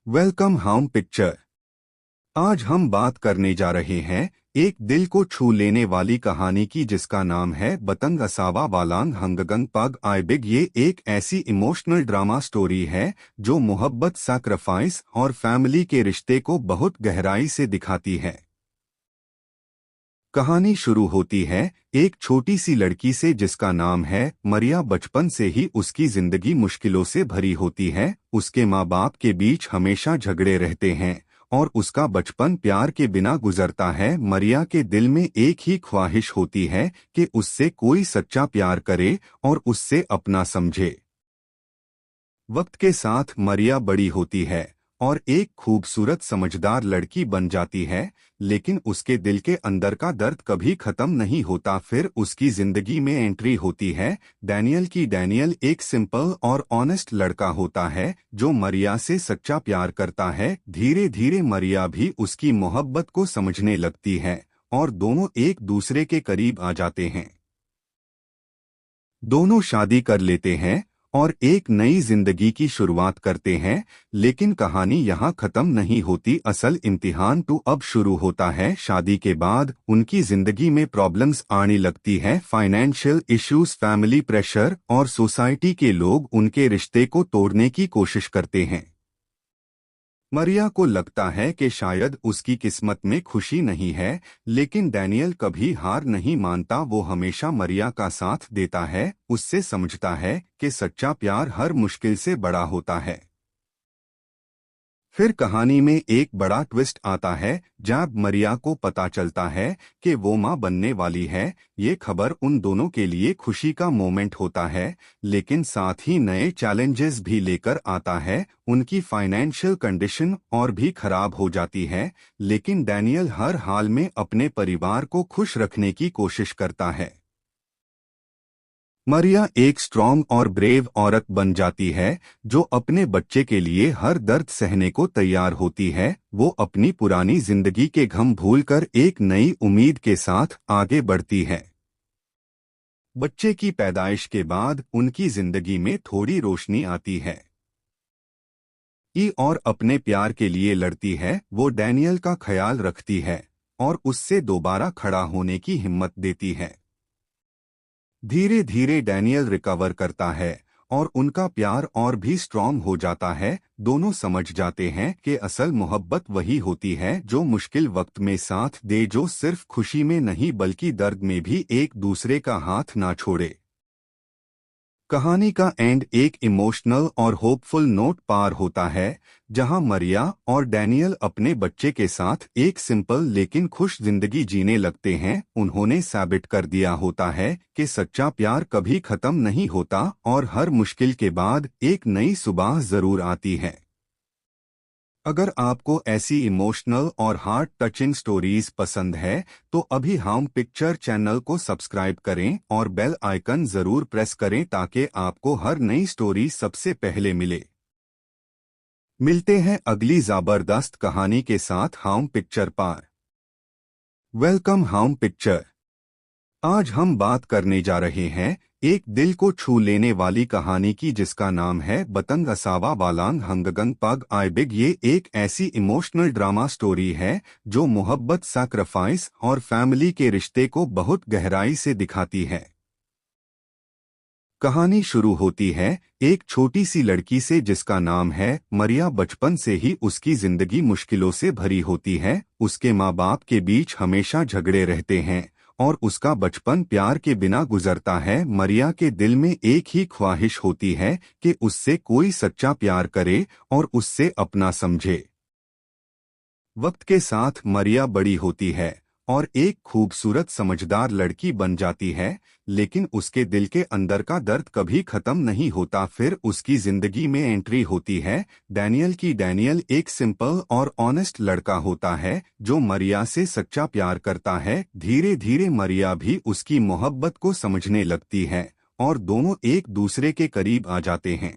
Welcome home picture. आज हम बात करने जा रहे हैं एक दिल को छू लेने वाली कहानी की जिसका नाम है बतंग असावा वालांग हंगगंग पग आइबिग। ये एक ऐसी इमोशनल ड्रामा स्टोरी है जो मोहब्बत, सैक्रिफाइस और फैमिली के रिश्ते को बहुत गहराई से दिखाती है। कहानी शुरू होती है एक छोटी सी लड़की से जिसका नाम है मरिया। बचपन से ही उसकी जिंदगी मुश्किलों से भरी होती है। उसके माँ बाप के बीच हमेशा झगड़े रहते हैं और उसका बचपन प्यार के बिना गुजरता है। मरिया के दिल में एक ही ख्वाहिश होती है कि उससे कोई सच्चा प्यार करे और उससे अपना समझे। वक्त के साथ मरिया बड़ी होती है और एक खूबसूरत समझदार लड़की बन जाती है, लेकिन उसके दिल के अंदर का दर्द कभी खत्म नहीं होता। फिर उसकी जिंदगी में एंट्री होती है डैनियल की। डैनियल एक सिंपल और ऑनेस्ट लड़का होता है जो मरिया से सच्चा प्यार करता है। धीरे धीरे मरिया भी उसकी मोहब्बत को समझने लगती है और दोनों एक दूसरे के करीब आ जाते हैं। दोनों शादी कर लेते हैं और एक नई जिंदगी की शुरुआत करते हैं। लेकिन कहानी यहाँ खत्म नहीं होती। असल इम्तिहान तो अब शुरू होता है। शादी के बाद उनकी जिंदगी में प्रॉब्लम्स आने लगती है। फाइनेंशियल इश्यूज, फैमिली प्रेशर और सोसाइटी के लोग उनके रिश्ते को तोड़ने की कोशिश करते हैं। मरिया को लगता है कि शायद उसकी किस्मत में खुशी नहीं है, लेकिन डैनियल कभी हार नहीं मानता। वो हमेशा मरिया का साथ देता है, उससे समझता है कि सच्चा प्यार हर मुश्किल से बड़ा होता है। फिर कहानी में एक बड़ा ट्विस्ट आता है जब मरिया को पता चलता है कि वो मां बनने वाली है। ये खबर उन दोनों के लिए खुशी का मोमेंट होता है, लेकिन साथ ही नए चैलेंजेस भी लेकर आता है। उनकी फाइनेंशियल कंडीशन और भी खराब हो जाती है, लेकिन डैनियल हर हाल में अपने परिवार को खुश रखने की कोशिश करता है। मरिया एक स्ट्रॉन्ग और ब्रेव औरत बन जाती है जो अपने बच्चे के लिए हर दर्द सहने को तैयार होती है। वो अपनी पुरानी जिंदगी के गम भूलकर एक नई उम्मीद के साथ आगे बढ़ती है। बच्चे की पैदाइश के बाद उनकी जिंदगी में थोड़ी रोशनी आती है और अपने प्यार के लिए लड़ती है। वो डैनियल का ख्याल रखती है और उससे दोबारा खड़ा होने की हिम्मत देती है। धीरे धीरे डैनियल रिकवर करता है और उनका प्यार और भी स्ट्रॉन्ग हो जाता है। दोनों समझ जाते हैं कि असल मोहब्बत वही होती है जो मुश्किल वक्त में साथ दे, जो सिर्फ खुशी में नहीं बल्कि दर्द में भी एक दूसरे का हाथ ना छोड़े। कहानी का एंड एक इमोशनल और होपफुल नोट पार होता है जहां मरिया और डैनियल अपने बच्चे के साथ एक सिंपल लेकिन खुश जिंदगी जीने लगते हैं। उन्होंने साबित कर दिया होता है कि सच्चा प्यार कभी खत्म नहीं होता और हर मुश्किल के बाद एक नई सुबह जरूर आती है। अगर आपको ऐसी इमोशनल और हार्ट टचिंग स्टोरीज पसंद है तो अभी हम पिक्चर चैनल को सब्सक्राइब करें और बेल आइकन जरूर प्रेस करें ताकि आपको हर नई स्टोरी सबसे पहले मिले। मिलते हैं अगली जबरदस्त कहानी के साथ हम पिक्चर पर। वेलकम हम पिक्चर। आज हम बात करने जा रहे हैं एक दिल को छू लेने वाली कहानी की जिसका नाम है बतंग असावा वालांग हंगगंग पग आइबिग। ये एक ऐसी इमोशनल ड्रामा स्टोरी है जो मोहब्बत, सैक्रिफाइस और फैमिली के रिश्ते को बहुत गहराई से दिखाती है। कहानी शुरू होती है एक छोटी सी लड़की से जिसका नाम है मरिया। बचपन से ही उसकी जिंदगी मुश्किलों से भरी होती है। उसके माँ बाप के बीच हमेशा झगड़े रहते हैं और उसका बचपन प्यार के बिना गुजरता है। मरिया के दिल में एक ही ख्वाहिश होती है कि उससे कोई सच्चा प्यार करे और उससे अपना समझे। वक्त के साथ मरिया बड़ी होती है और एक खूबसूरत समझदार लड़की बन जाती है, लेकिन उसके दिल के अंदर का दर्द कभी खत्म नहीं होता। फिर उसकी जिंदगी में एंट्री होती है डैनियल की। डैनियल एक सिंपल और ऑनेस्ट लड़का होता है जो मरिया से सच्चा प्यार करता है। धीरे धीरे मरिया भी उसकी मोहब्बत को समझने लगती है और दोनों एक दूसरे के करीब आ जाते हैं।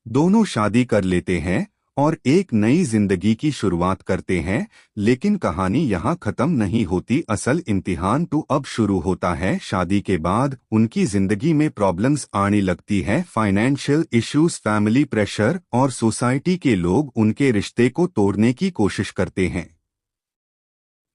दोनों शादी कर लेते हैं और एक नई जिंदगी की शुरुआत करते हैं। लेकिन कहानी यहाँ खत्म नहीं होती। असल इम्तिहान तो अब शुरू होता है। शादी के बाद उनकी जिंदगी में प्रॉब्लम्स आने लगती है। फाइनेंशियल इश्यूज, फैमिली प्रेशर और सोसाइटी के लोग उनके रिश्ते को तोड़ने की कोशिश करते हैं।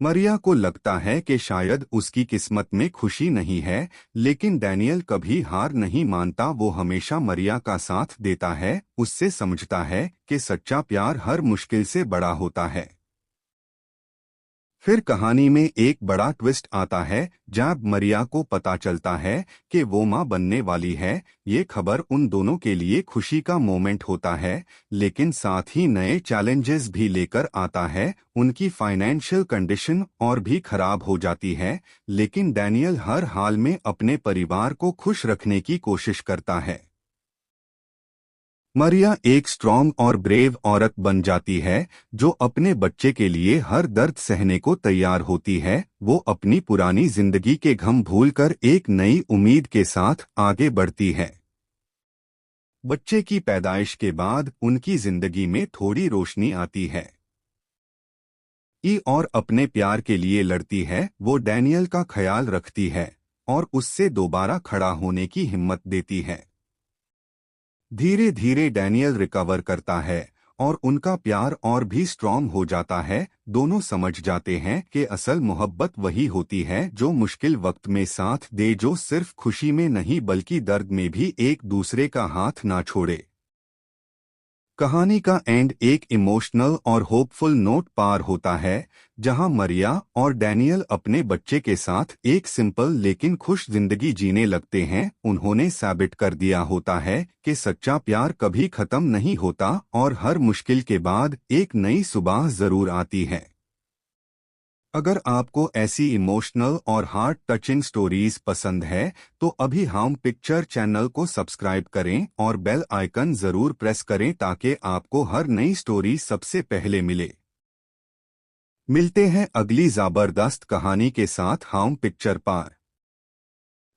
मरिया को लगता है कि शायद उसकी किस्मत में खुशी नहीं है, लेकिन डैनियल कभी हार नहीं मानता। वो हमेशा मरिया का साथ देता है। उससे समझता है कि सच्चा प्यार हर मुश्किल से बड़ा होता है। फिर कहानी में एक बड़ा ट्विस्ट आता है जब मरिया को पता चलता है कि वो मां बनने वाली है। ये खबर उन दोनों के लिए खुशी का मोमेंट होता है, लेकिन साथ ही नए चैलेंजेस भी लेकर आता है। उनकी फाइनेंशियल कंडीशन और भी खराब हो जाती है, लेकिन डैनियल हर हाल में अपने परिवार को खुश रखने की कोशिश करता है। मरिया एक स्ट्रॉन्ग और ब्रेव औरत बन जाती है जो अपने बच्चे के लिए हर दर्द सहने को तैयार होती है। वो अपनी पुरानी जिंदगी के गम भूलकर एक नई उम्मीद के साथ आगे बढ़ती है। बच्चे की पैदाइश के बाद उनकी जिंदगी में थोड़ी रोशनी आती है। ई और अपने प्यार के लिए लड़ती है। वो डैनियल का ख्याल रखती है और उससे दोबारा खड़ा होने की हिम्मत देती है। धीरे धीरे डैनियल रिकवर करता है और उनका प्यार और भी स्ट्रॉन्ग हो जाता है। दोनों समझ जाते हैं कि असल मोहब्बत वही होती है जो मुश्किल वक्त में साथ दे, जो सिर्फ खुशी में नहीं बल्कि दर्द में भी एक दूसरे का हाथ ना छोड़े। कहानी का एंड एक इमोशनल और होपफुल नोट पार होता है, जहां मरिया और डैनियल अपने बच्चे के साथ एक सिंपल लेकिन खुश जिंदगी जीने लगते हैं। उन्होंने साबित कर दिया होता है कि सच्चा प्यार कभी खत्म नहीं होता और हर मुश्किल के बाद एक नई सुबह जरूर आती है। अगर आपको ऐसी इमोशनल और हार्ट टचिंग स्टोरीज पसंद है तो अभी हम पिक्चर चैनल को सब्सक्राइब करें और बेल आइकन जरूर प्रेस करें ताकि आपको हर नई स्टोरी सबसे पहले मिले। मिलते हैं अगली जबरदस्त कहानी के साथ हम पिक्चर पर।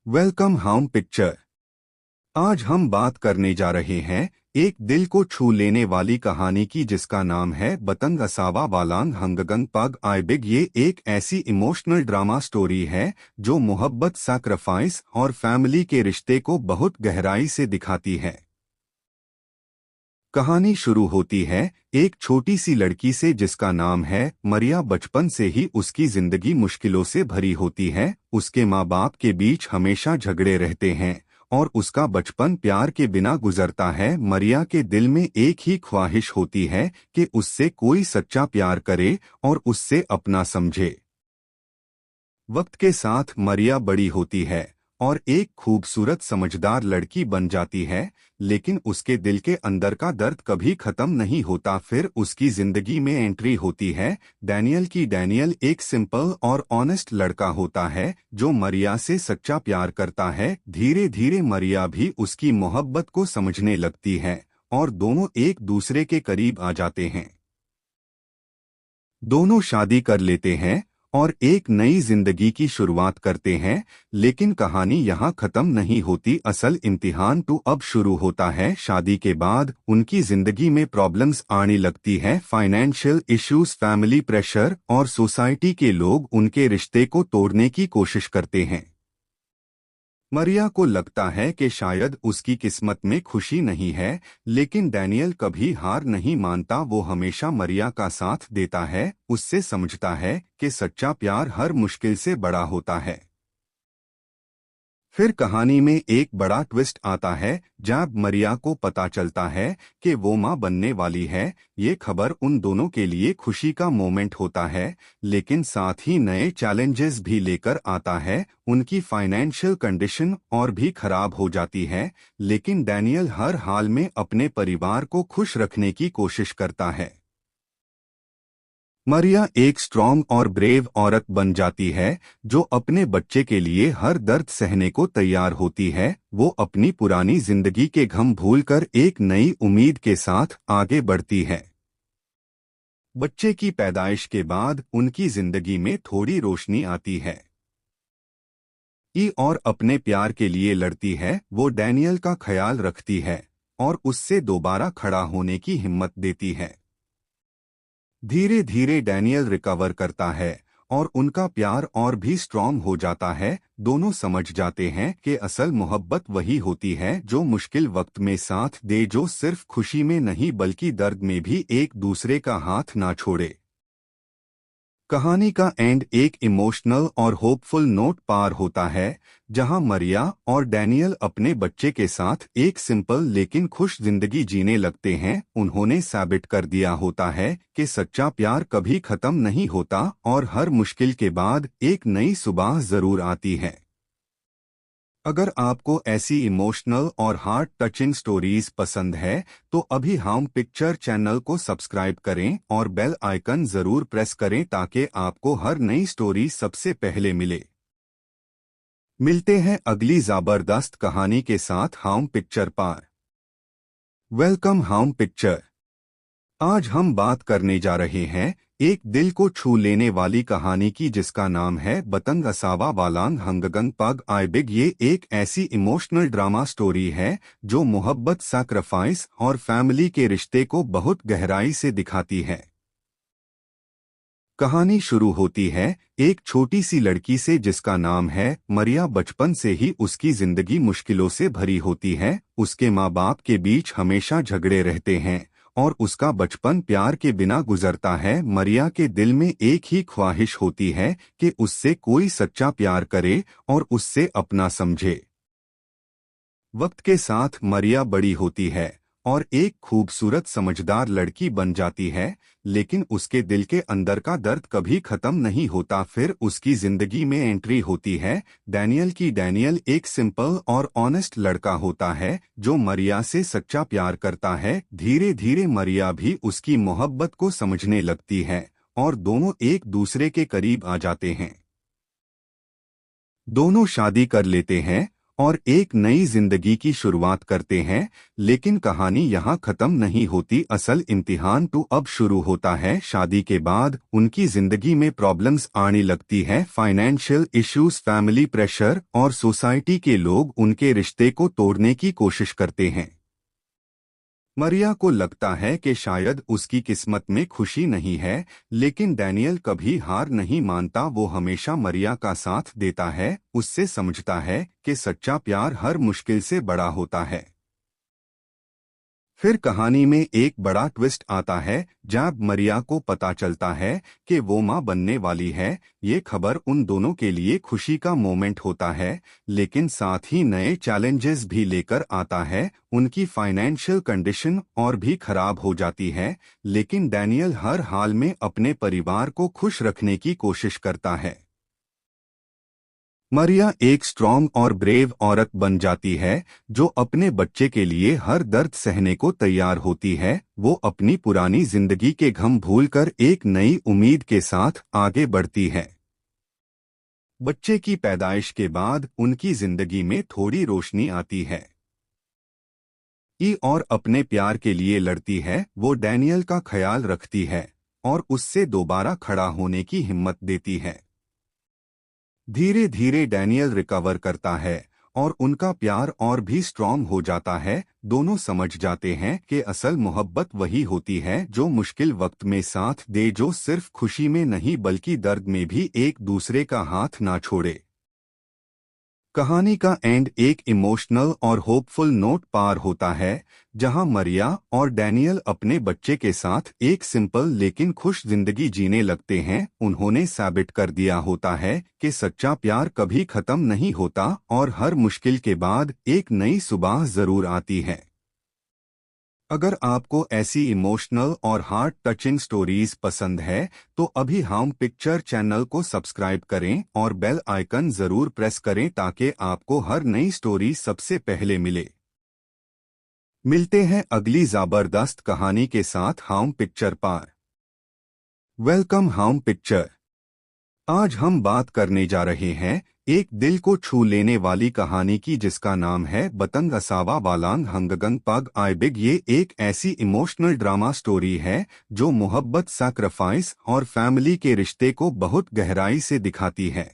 वेलकम हम पिक्चर। आज हम बात करने जा रहे हैं एक दिल को छू लेने वाली कहानी की जिसका नाम है बतंग असावा वालांग हंगगंग पग आई बिग। ये एक ऐसी इमोशनल ड्रामा स्टोरी है जो मोहब्बत, सैक्रिफाइस और फैमिली के रिश्ते को बहुत गहराई से दिखाती है। कहानी शुरू होती है एक छोटी सी लड़की से जिसका नाम है मरिया। बचपन से ही उसकी जिंदगी मुश्किलों से भरी होती है। उसके माँ बाप के बीच हमेशा झगड़े रहते हैं और उसका बचपन प्यार के बिना गुजरता है। मरिया के दिल में एक ही ख्वाहिश होती है कि उससे कोई सच्चा प्यार करे और उससे अपना समझे। वक्त के साथ मरिया बड़ी होती है और एक खूबसूरत समझदार लड़की बन जाती है, लेकिन उसके दिल के अंदर का दर्द कभी खत्म नहीं होता। फिर उसकी जिंदगी में एंट्री होती है डैनियल की। डैनियल एक सिंपल और ऑनेस्ट लड़का होता है जो मरिया से सच्चा प्यार करता है। धीरे धीरे मरिया भी उसकी मोहब्बत को समझने लगती है और दोनों एक दूसरे के करीब आ जाते हैं। दोनों शादी कर लेते हैं और एक नई जिंदगी की शुरुआत करते हैं, लेकिन कहानी यहाँ खत्म नहीं होती। असल इम्तिहान तो अब शुरू होता है। शादी के बाद उनकी जिंदगी में प्रॉब्लम्स आने लगती है। फाइनेंशियल इश्यूज, फैमिली प्रेशर और सोसाइटी के लोग उनके रिश्ते को तोड़ने की कोशिश करते हैं। मरिया को लगता है कि शायद उसकी किस्मत में खुशी नहीं है, लेकिन डैनियल कभी हार नहीं मानता। वो हमेशा मरिया का साथ देता है। उससे समझता है कि सच्चा प्यार हर मुश्किल से बड़ा होता है। फिर कहानी में एक बड़ा ट्विस्ट आता है जब मरिया को पता चलता है कि वो मां बनने वाली है। ये खबर उन दोनों के लिए खुशी का मोमेंट होता है, लेकिन साथ ही नए चैलेंजेस भी लेकर आता है। उनकी फाइनेंशियल कंडीशन और भी खराब हो जाती है, लेकिन डैनियल हर हाल में अपने परिवार को खुश रखने की कोशिश करता है। मरिया एक स्ट्रॉन्ग और ब्रेव औरत बन जाती है जो अपने बच्चे के लिए हर दर्द सहने को तैयार होती है। वो अपनी पुरानी जिंदगी के गम भूलकर एक नई उम्मीद के साथ आगे बढ़ती है। बच्चे की पैदाइश के बाद उनकी जिंदगी में थोड़ी रोशनी आती है। ई और अपने प्यार के लिए लड़ती है। वो डैनियल का ख्याल रखती है और उससे दोबारा खड़ा होने की हिम्मत देती है। धीरे धीरे डैनियल रिकवर करता है और उनका प्यार और भी स्ट्रॉन्ग हो जाता है। दोनों समझ जाते हैं कि असल मोहब्बत वही होती है जो मुश्किल वक्त में साथ दे, जो सिर्फ खुशी में नहीं बल्कि दर्द में भी एक दूसरे का हाथ ना छोड़े। कहानी का एंड एक इमोशनल और होपफुल नोट पार होता है, जहां मरिया और डैनियल अपने बच्चे के साथ एक सिंपल लेकिन खुश जिंदगी जीने लगते हैं। उन्होंने साबित कर दिया होता है कि सच्चा प्यार कभी खत्म नहीं होता और हर मुश्किल के बाद एक नई सुबह जरूर आती है। अगर आपको ऐसी इमोशनल और हार्ट टचिंग स्टोरीज पसंद है तो अभी हम पिक्चर चैनल को सब्सक्राइब करें और बेल आइकन जरूर प्रेस करें ताकि आपको हर नई स्टोरी सबसे पहले मिले। मिलते हैं अगली जबरदस्त कहानी के साथ हम पिक्चर पर। वेलकम हम पिक्चर। आज हम बात करने जा रहे हैं एक दिल को छू लेने वाली कहानी की, जिसका नाम है बतंग असावा वालांग हंगगंग पग आइबिग। ये एक ऐसी इमोशनल ड्रामा स्टोरी है जो मोहब्बत, सैक्रिफाइस और फैमिली के रिश्ते को बहुत गहराई से दिखाती है। कहानी शुरू होती है एक छोटी सी लड़की से जिसका नाम है मरिया। बचपन से ही उसकी जिंदगी मुश्किलों से भरी होती है। उसके माँ बाप के बीच हमेशा झगड़े रहते हैं और उसका बचपन प्यार के बिना गुजरता है। मरिया के दिल में एक ही ख्वाहिश होती है कि उससे कोई सच्चा प्यार करे और उससे अपना समझे। वक्त के साथ मरिया बड़ी होती है और एक खूबसूरत समझदार लड़की बन जाती है, लेकिन उसके दिल के अंदर का दर्द कभी खत्म नहीं होता। फिर उसकी जिंदगी में एंट्री होती है डैनियल की। डैनियल एक सिंपल और ऑनेस्ट लड़का होता है जो मरिया से सच्चा प्यार करता है। धीरे धीरे मरिया भी उसकी मोहब्बत को समझने लगती है और दोनों एक दूसरे के करीब आ जाते हैं। दोनों शादी कर लेते हैं और एक नई जिंदगी की शुरुआत करते हैं, लेकिन कहानी यहाँ खत्म नहीं होती। असल इम्तिहान तो अब शुरू होता है। शादी के बाद उनकी जिंदगी में प्रॉब्लम्स आने लगती है। फाइनेंशियल इश्यूज, फैमिली प्रेशर और सोसाइटी के लोग उनके रिश्ते को तोड़ने की कोशिश करते हैं। मरिया को लगता है कि शायद उसकी किस्मत में खुशी नहीं है, लेकिन डैनियल कभी हार नहीं मानता। वो हमेशा मरिया का साथ देता है। उससे समझता है कि सच्चा प्यार हर मुश्किल से बड़ा होता है। फिर कहानी में एक बड़ा ट्विस्ट आता है जब मरिया को पता चलता है कि वो मां बनने वाली है। ये खबर उन दोनों के लिए खुशी का मोमेंट होता है, लेकिन साथ ही नए चैलेंजेस भी लेकर आता है। उनकी फाइनेंशियल कंडीशन और भी खराब हो जाती है, लेकिन डैनियल हर हाल में अपने परिवार को खुश रखने की कोशिश करता है। मरिया एक स्ट्रॉन्ग और ब्रेव औरत बन जाती है जो अपने बच्चे के लिए हर दर्द सहने को तैयार होती है। वो अपनी पुरानी जिंदगी के गम भूलकर एक नई उम्मीद के साथ आगे बढ़ती है। बच्चे की पैदाइश के बाद उनकी जिंदगी में थोड़ी रोशनी आती है और अपने प्यार के लिए लड़ती है। वो डैनियल का ख्याल रखती है और उससे दोबारा खड़ा होने की हिम्मत देती है। धीरे धीरे डैनियल रिकवर करता है और उनका प्यार और भी स्ट्रॉन्ग हो जाता है। दोनों समझ जाते हैं कि असल मोहब्बत वही होती है जो मुश्किल वक्त में साथ दे, जो सिर्फ खुशी में नहीं बल्कि दर्द में भी एक दूसरे का हाथ ना छोड़े। कहानी का एंड एक इमोशनल और होपफुल नोट पार होता है, जहां मरिया और डैनियल अपने बच्चे के साथ एक सिंपल लेकिन खुश जिंदगी जीने लगते हैं। उन्होंने साबित कर दिया होता है कि सच्चा प्यार कभी खत्म नहीं होता और हर मुश्किल के बाद एक नई सुबह जरूर आती है। अगर आपको ऐसी इमोशनल और हार्ट टचिंग स्टोरीज पसंद है तो अभी हम पिक्चर चैनल को सब्सक्राइब करें और बेल आइकन जरूर प्रेस करें ताकि आपको हर नई स्टोरी सबसे पहले मिले। मिलते हैं अगली जबरदस्त कहानी के साथ हम पिक्चर पर। वेलकम हम पिक्चर। आज हम बात करने जा रहे हैं एक दिल को छू लेने वाली कहानी की, जिसका नाम है बतंग असावा वालांग हंगगंग पग आइबिग। ये एक ऐसी इमोशनल ड्रामा स्टोरी है जो मोहब्बत, सैक्रिफाइस और फैमिली के रिश्ते को बहुत गहराई से दिखाती है।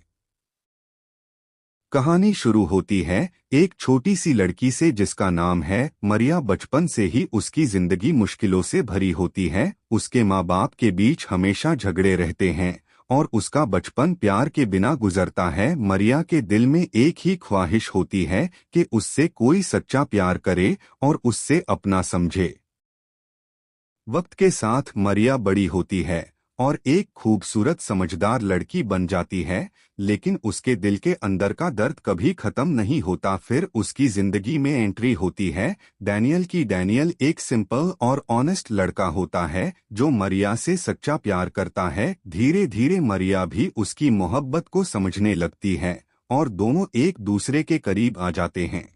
कहानी शुरू होती है एक छोटी सी लड़की से जिसका नाम है मरिया। बचपन से ही उसकी जिंदगी मुश्किलों से भरी होती है। उसके माँ बाप के बीच हमेशा झगड़े रहते हैं और उसका बचपन प्यार के बिना गुजरता है। मरिया के दिल में एक ही ख्वाहिश होती है कि उससे कोई सच्चा प्यार करे और उससे अपना समझे। वक्त के साथ मरिया बड़ी होती है और एक खूबसूरत समझदार लड़की बन जाती है, लेकिन उसके दिल के अंदर का दर्द कभी खत्म नहीं होता। फिर उसकी जिंदगी में एंट्री होती है डैनियल की। डैनियल एक सिंपल और ऑनेस्ट लड़का होता है जो मरिया से सच्चा प्यार करता है। धीरे धीरे मरिया भी उसकी मोहब्बत को समझने लगती है और दोनों एक दूसरे के करीब आ जाते हैं।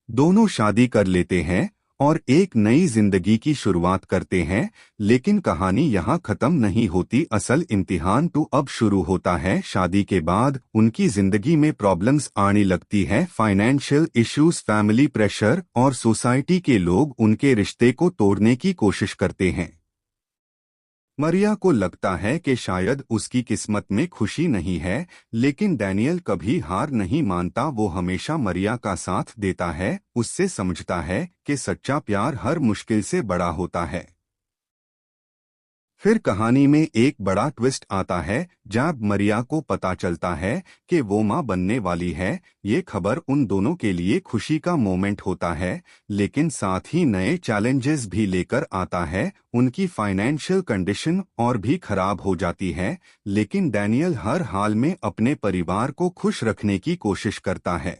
दोनों शादी कर लेते हैं और एक नई जिंदगी की शुरुआत करते हैं। लेकिन कहानी यहाँ खत्म नहीं होती। असल इम्तिहान तो अब शुरू होता है। शादी के बाद उनकी जिंदगी में प्रॉब्लम्स आने लगती है। फाइनेंशियल इश्यूज, फैमिली प्रेशर और सोसाइटी के लोग उनके रिश्ते को तोड़ने की कोशिश करते हैं। मरिया को लगता है कि शायद उसकी किस्मत में खुशी नहीं है, लेकिन डैनियल कभी हार नहीं मानता। वो हमेशा मरिया का साथ देता है। उससे समझता है कि सच्चा प्यार हर मुश्किल से बड़ा होता है। फिर कहानी में एक बड़ा ट्विस्ट आता है जब मरिया को पता चलता है कि वो मां बनने वाली है। ये खबर उन दोनों के लिए खुशी का मोमेंट होता है, लेकिन साथ ही नए चैलेंजेस भी लेकर आता है। उनकी फाइनेंशियल कंडीशन और भी खराब हो जाती है, लेकिन डैनियल हर हाल में अपने परिवार को खुश रखने की कोशिश करता है।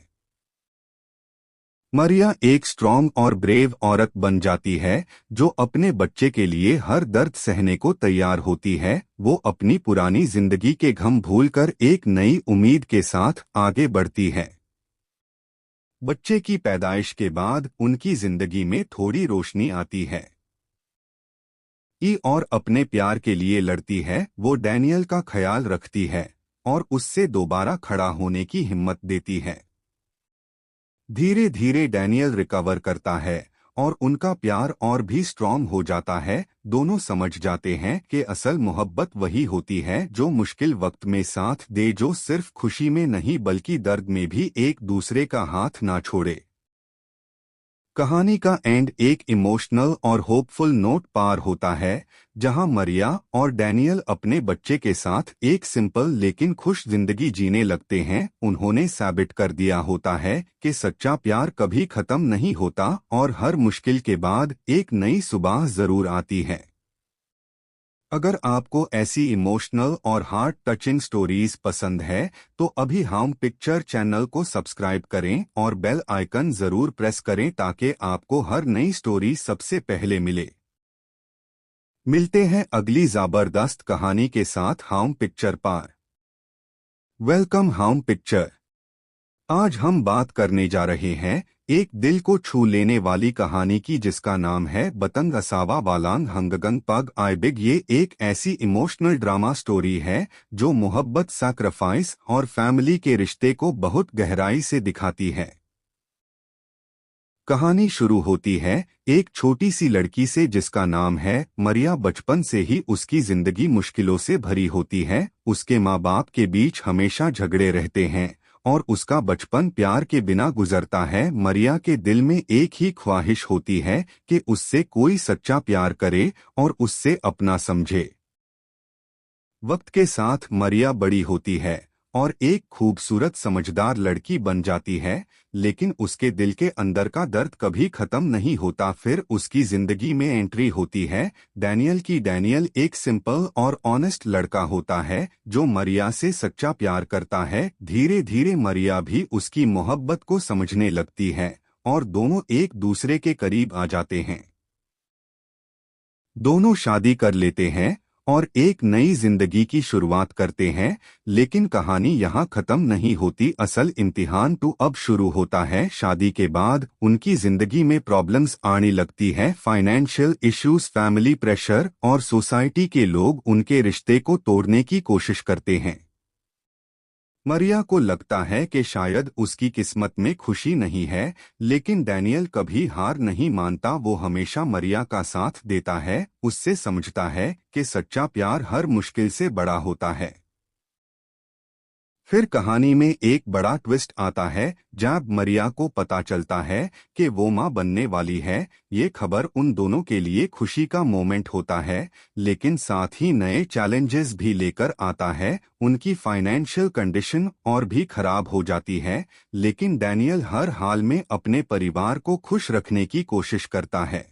मरिया एक स्ट्रॉन्ग और ब्रेव औरत बन जाती है जो अपने बच्चे के लिए हर दर्द सहने को तैयार होती है। वो अपनी पुरानी जिंदगी के गम भूलकर एक नई उम्मीद के साथ आगे बढ़ती है। बच्चे की पैदाइश के बाद उनकी जिंदगी में थोड़ी रोशनी आती है और अपने प्यार के लिए लड़ती है। वो डैनियल का ख्याल रखती है और उससे दोबारा खड़ा होने की हिम्मत देती है। धीरे धीरे डैनियल रिकवर करता है और उनका प्यार और भी स्ट्रॉन्ग हो जाता है। दोनों समझ जाते हैं कि असल मोहब्बत वही होती है जो मुश्किल वक्त में साथ दे, जो सिर्फ खुशी में नहीं बल्कि दर्द में भी एक दूसरे का हाथ ना छोड़े। कहानी का एंड एक इमोशनल और होपफुल नोट पार होता है जहां मरिया और डैनियल अपने बच्चे के साथ एक सिंपल लेकिन खुश जिंदगी जीने लगते हैं। उन्होंने साबित कर दिया होता है कि सच्चा प्यार कभी खत्म नहीं होता और हर मुश्किल के बाद एक नई सुबह जरूर आती है। अगर आपको ऐसी इमोशनल और हार्ट टचिंग स्टोरीज पसंद है तो अभी हम पिक्चर चैनल को सब्सक्राइब करें और बेल आइकन जरूर प्रेस करें ताकि आपको हर नई स्टोरी सबसे पहले मिले। मिलते हैं अगली जबरदस्त कहानी के साथ हम पिक्चर पर। वेलकम हम पिक्चर। आज हम बात करने जा रहे हैं एक दिल को छू लेने वाली कहानी की जिसका नाम है बतंग असावा वालांग हंगगंग पग आई बिग। ये एक ऐसी इमोशनल ड्रामा स्टोरी है जो मोहब्बत, सैक्रिफाइस और फैमिली के रिश्ते को बहुत गहराई से दिखाती है। कहानी शुरू होती है एक छोटी सी लड़की से जिसका नाम है मरिया। बचपन से ही उसकी जिंदगी मुश्किलों से भरी होती है। उसके माँ बाप के बीच हमेशा झगड़े रहते हैं और उसका बचपन प्यार के बिना गुजरता है। मरिया के दिल में एक ही ख्वाहिश होती है कि उससे कोई सच्चा प्यार करे और उससे अपना समझे। वक्त के साथ मरिया बड़ी होती है और एक खूबसूरत समझदार लड़की बन जाती है, लेकिन उसके दिल के अंदर का दर्द कभी खत्म नहीं होता। फिर उसकी जिंदगी में एंट्री होती है डैनियल की। डैनियल एक सिंपल और ऑनेस्ट लड़का होता है जो मरिया से सच्चा प्यार करता है। धीरे धीरे मरिया भी उसकी मोहब्बत को समझने लगती है और दोनों एक दूसरे के करीब आ जाते हैं। दोनों शादी कर लेते हैं और एक नई जिंदगी की शुरुआत करते हैं, लेकिन कहानी यहाँ खत्म नहीं होती। असल इम्तिहान तो अब शुरू होता है। शादी के बाद उनकी जिंदगी में प्रॉब्लम्स आने लगती है। फाइनेंशियल इश्यूज, फैमिली प्रेशर और सोसाइटी के लोग उनके रिश्ते को तोड़ने की कोशिश करते हैं। मरिया को लगता है कि शायद उसकी किस्मत में खुशी नहीं है, लेकिन डैनियल कभी हार नहीं मानता। वो हमेशा मरिया का साथ देता है। उससे समझता है कि सच्चा प्यार हर मुश्किल से बड़ा होता है। फिर कहानी में एक बड़ा ट्विस्ट आता है जब मरिया को पता चलता है कि वो मां बनने वाली है। ये खबर उन दोनों के लिए खुशी का मोमेंट होता है, लेकिन साथ ही नए चैलेंजेस भी लेकर आता है। उनकी फाइनेंशियल कंडीशन और भी खराब हो जाती है, लेकिन डैनियल हर हाल में अपने परिवार को खुश रखने की कोशिश करता है।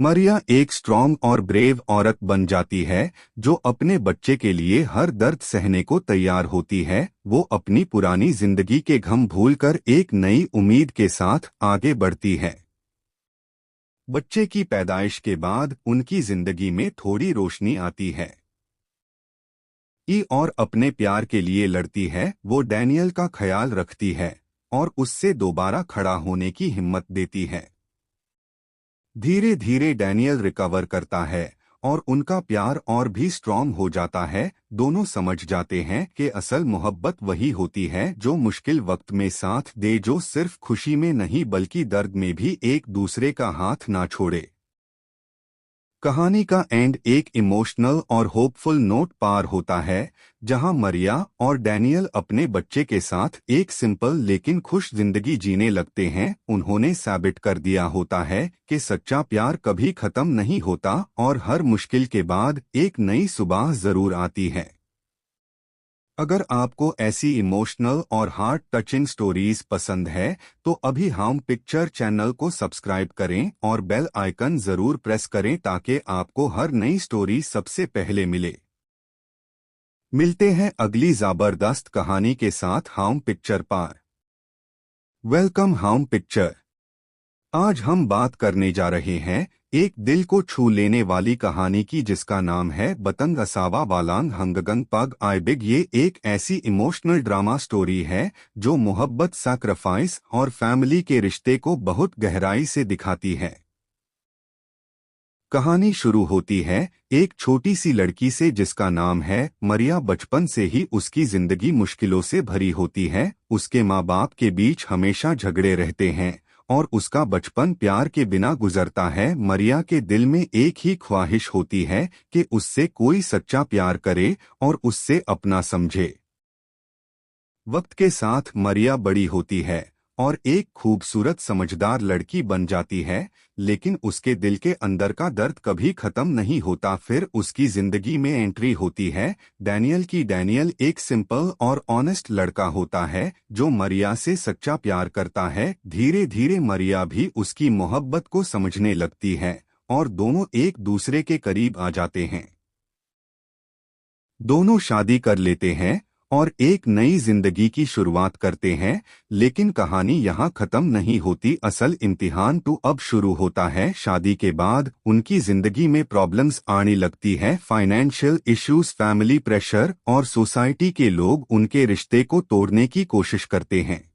मरिया एक स्ट्रॉन्ग और ब्रेव औरत बन जाती है जो अपने बच्चे के लिए हर दर्द सहने को तैयार होती है। वो अपनी पुरानी जिंदगी के गम भूलकर एक नई उम्मीद के साथ आगे बढ़ती है। बच्चे की पैदाइश के बाद उनकी जिंदगी में थोड़ी रोशनी आती है। ई और अपने प्यार के लिए लड़ती है। वो डैनियल का ख्याल रखती है और उससे दोबारा खड़ा होने की हिम्मत देती है। धीरे धीरे डैनियल रिकवर करता है और उनका प्यार और भी स्ट्रॉन्ग हो जाता है। दोनों समझ जाते हैं कि असल मोहब्बत वही होती है जो मुश्किल वक्त में साथ दे, जो सिर्फ खुशी में नहीं बल्कि दर्द में भी एक दूसरे का हाथ ना छोड़े। कहानी का एंड एक इमोशनल और होपफुल नोट पार होता है, जहां मरिया और डैनियल अपने बच्चे के साथ एक सिंपल लेकिन खुश जिंदगी जीने लगते हैं। उन्होंने साबित कर दिया होता है कि सच्चा प्यार कभी खत्म नहीं होता और हर मुश्किल के बाद एक नई सुबह जरूर आती है। अगर आपको ऐसी इमोशनल और हार्ट टचिंग स्टोरीज पसंद है तो अभी हम पिक्चर चैनल को सब्सक्राइब करें और बेल आइकन जरूर प्रेस करें ताकि आपको हर नई स्टोरी सबसे पहले मिले। मिलते हैं अगली जबरदस्त कहानी के साथ हम पिक्चर पर। वेलकम हम पिक्चर। आज हम बात करने जा रहे हैं एक दिल को छू लेने वाली कहानी की, जिसका नाम है बतंग असावा वालांग हंगगंग पग आइबिग। ये एक ऐसी इमोशनल ड्रामा स्टोरी है जो मोहब्बत, सैक्रिफाइस और फैमिली के रिश्ते को बहुत गहराई से दिखाती है। कहानी शुरू होती है एक छोटी सी लड़की से जिसका नाम है मरिया। बचपन से ही उसकी जिंदगी मुश्किलों से भरी होती है। उसके माँ बाप के बीच हमेशा झगड़े रहते हैं और उसका बचपन प्यार के बिना गुजरता है। मरिया के दिल में एक ही ख्वाहिश होती है कि उससे कोई सच्चा प्यार करे और उससे अपना समझे। वक्त के साथ मरिया बड़ी होती है और एक खूबसूरत समझदार लड़की बन जाती है, लेकिन उसके दिल के अंदर का दर्द कभी खत्म नहीं होता। फिर उसकी जिंदगी में एंट्री होती है डैनियल की। डैनियल एक सिंपल और ऑनेस्ट लड़का होता है जो मरिया से सच्चा प्यार करता है। धीरे धीरे मरिया भी उसकी मोहब्बत को समझने लगती है और दोनों एक दूसरे के करीब आ जाते हैं। दोनों शादी कर लेते हैं और एक नई जिंदगी की शुरुआत करते हैं, लेकिन कहानी यहाँ खत्म नहीं होती। असल इम्तिहान तो अब शुरू होता है। शादी के बाद उनकी जिंदगी में प्रॉब्लम्स आने लगती है। फाइनेंशियल इश्यूज, फैमिली प्रेशर और सोसाइटी के लोग उनके रिश्ते को तोड़ने की कोशिश करते हैं।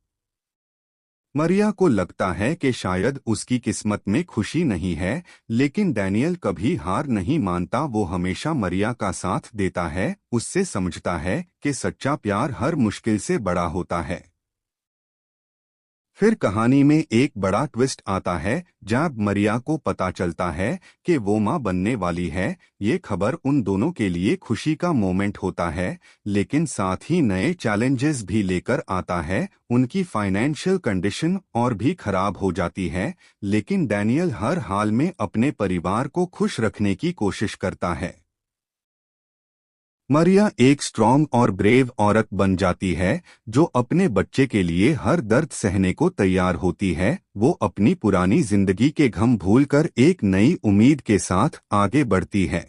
मरिया को लगता है कि शायद उसकी किस्मत में खुशी नहीं है, लेकिन डैनियल कभी हार नहीं मानता। वो हमेशा मरिया का साथ देता है। उससे समझता है कि सच्चा प्यार हर मुश्किल से बड़ा होता है। फिर कहानी में एक बड़ा ट्विस्ट आता है जब मरिया को पता चलता है कि वो मां बनने वाली है। ये खबर उन दोनों के लिए खुशी का मोमेंट होता है, लेकिन साथ ही नए चैलेंजेस भी लेकर आता है। उनकी फाइनेंशियल कंडीशन और भी खराब हो जाती है, लेकिन डैनियल हर हाल में अपने परिवार को खुश रखने की कोशिश करता है। मरिया एक स्ट्रॉन्ग और ब्रेव औरत बन जाती है जो अपने बच्चे के लिए हर दर्द सहने को तैयार होती है। वो अपनी पुरानी जिंदगी के गम भूलकर एक नई उम्मीद के साथ आगे बढ़ती है।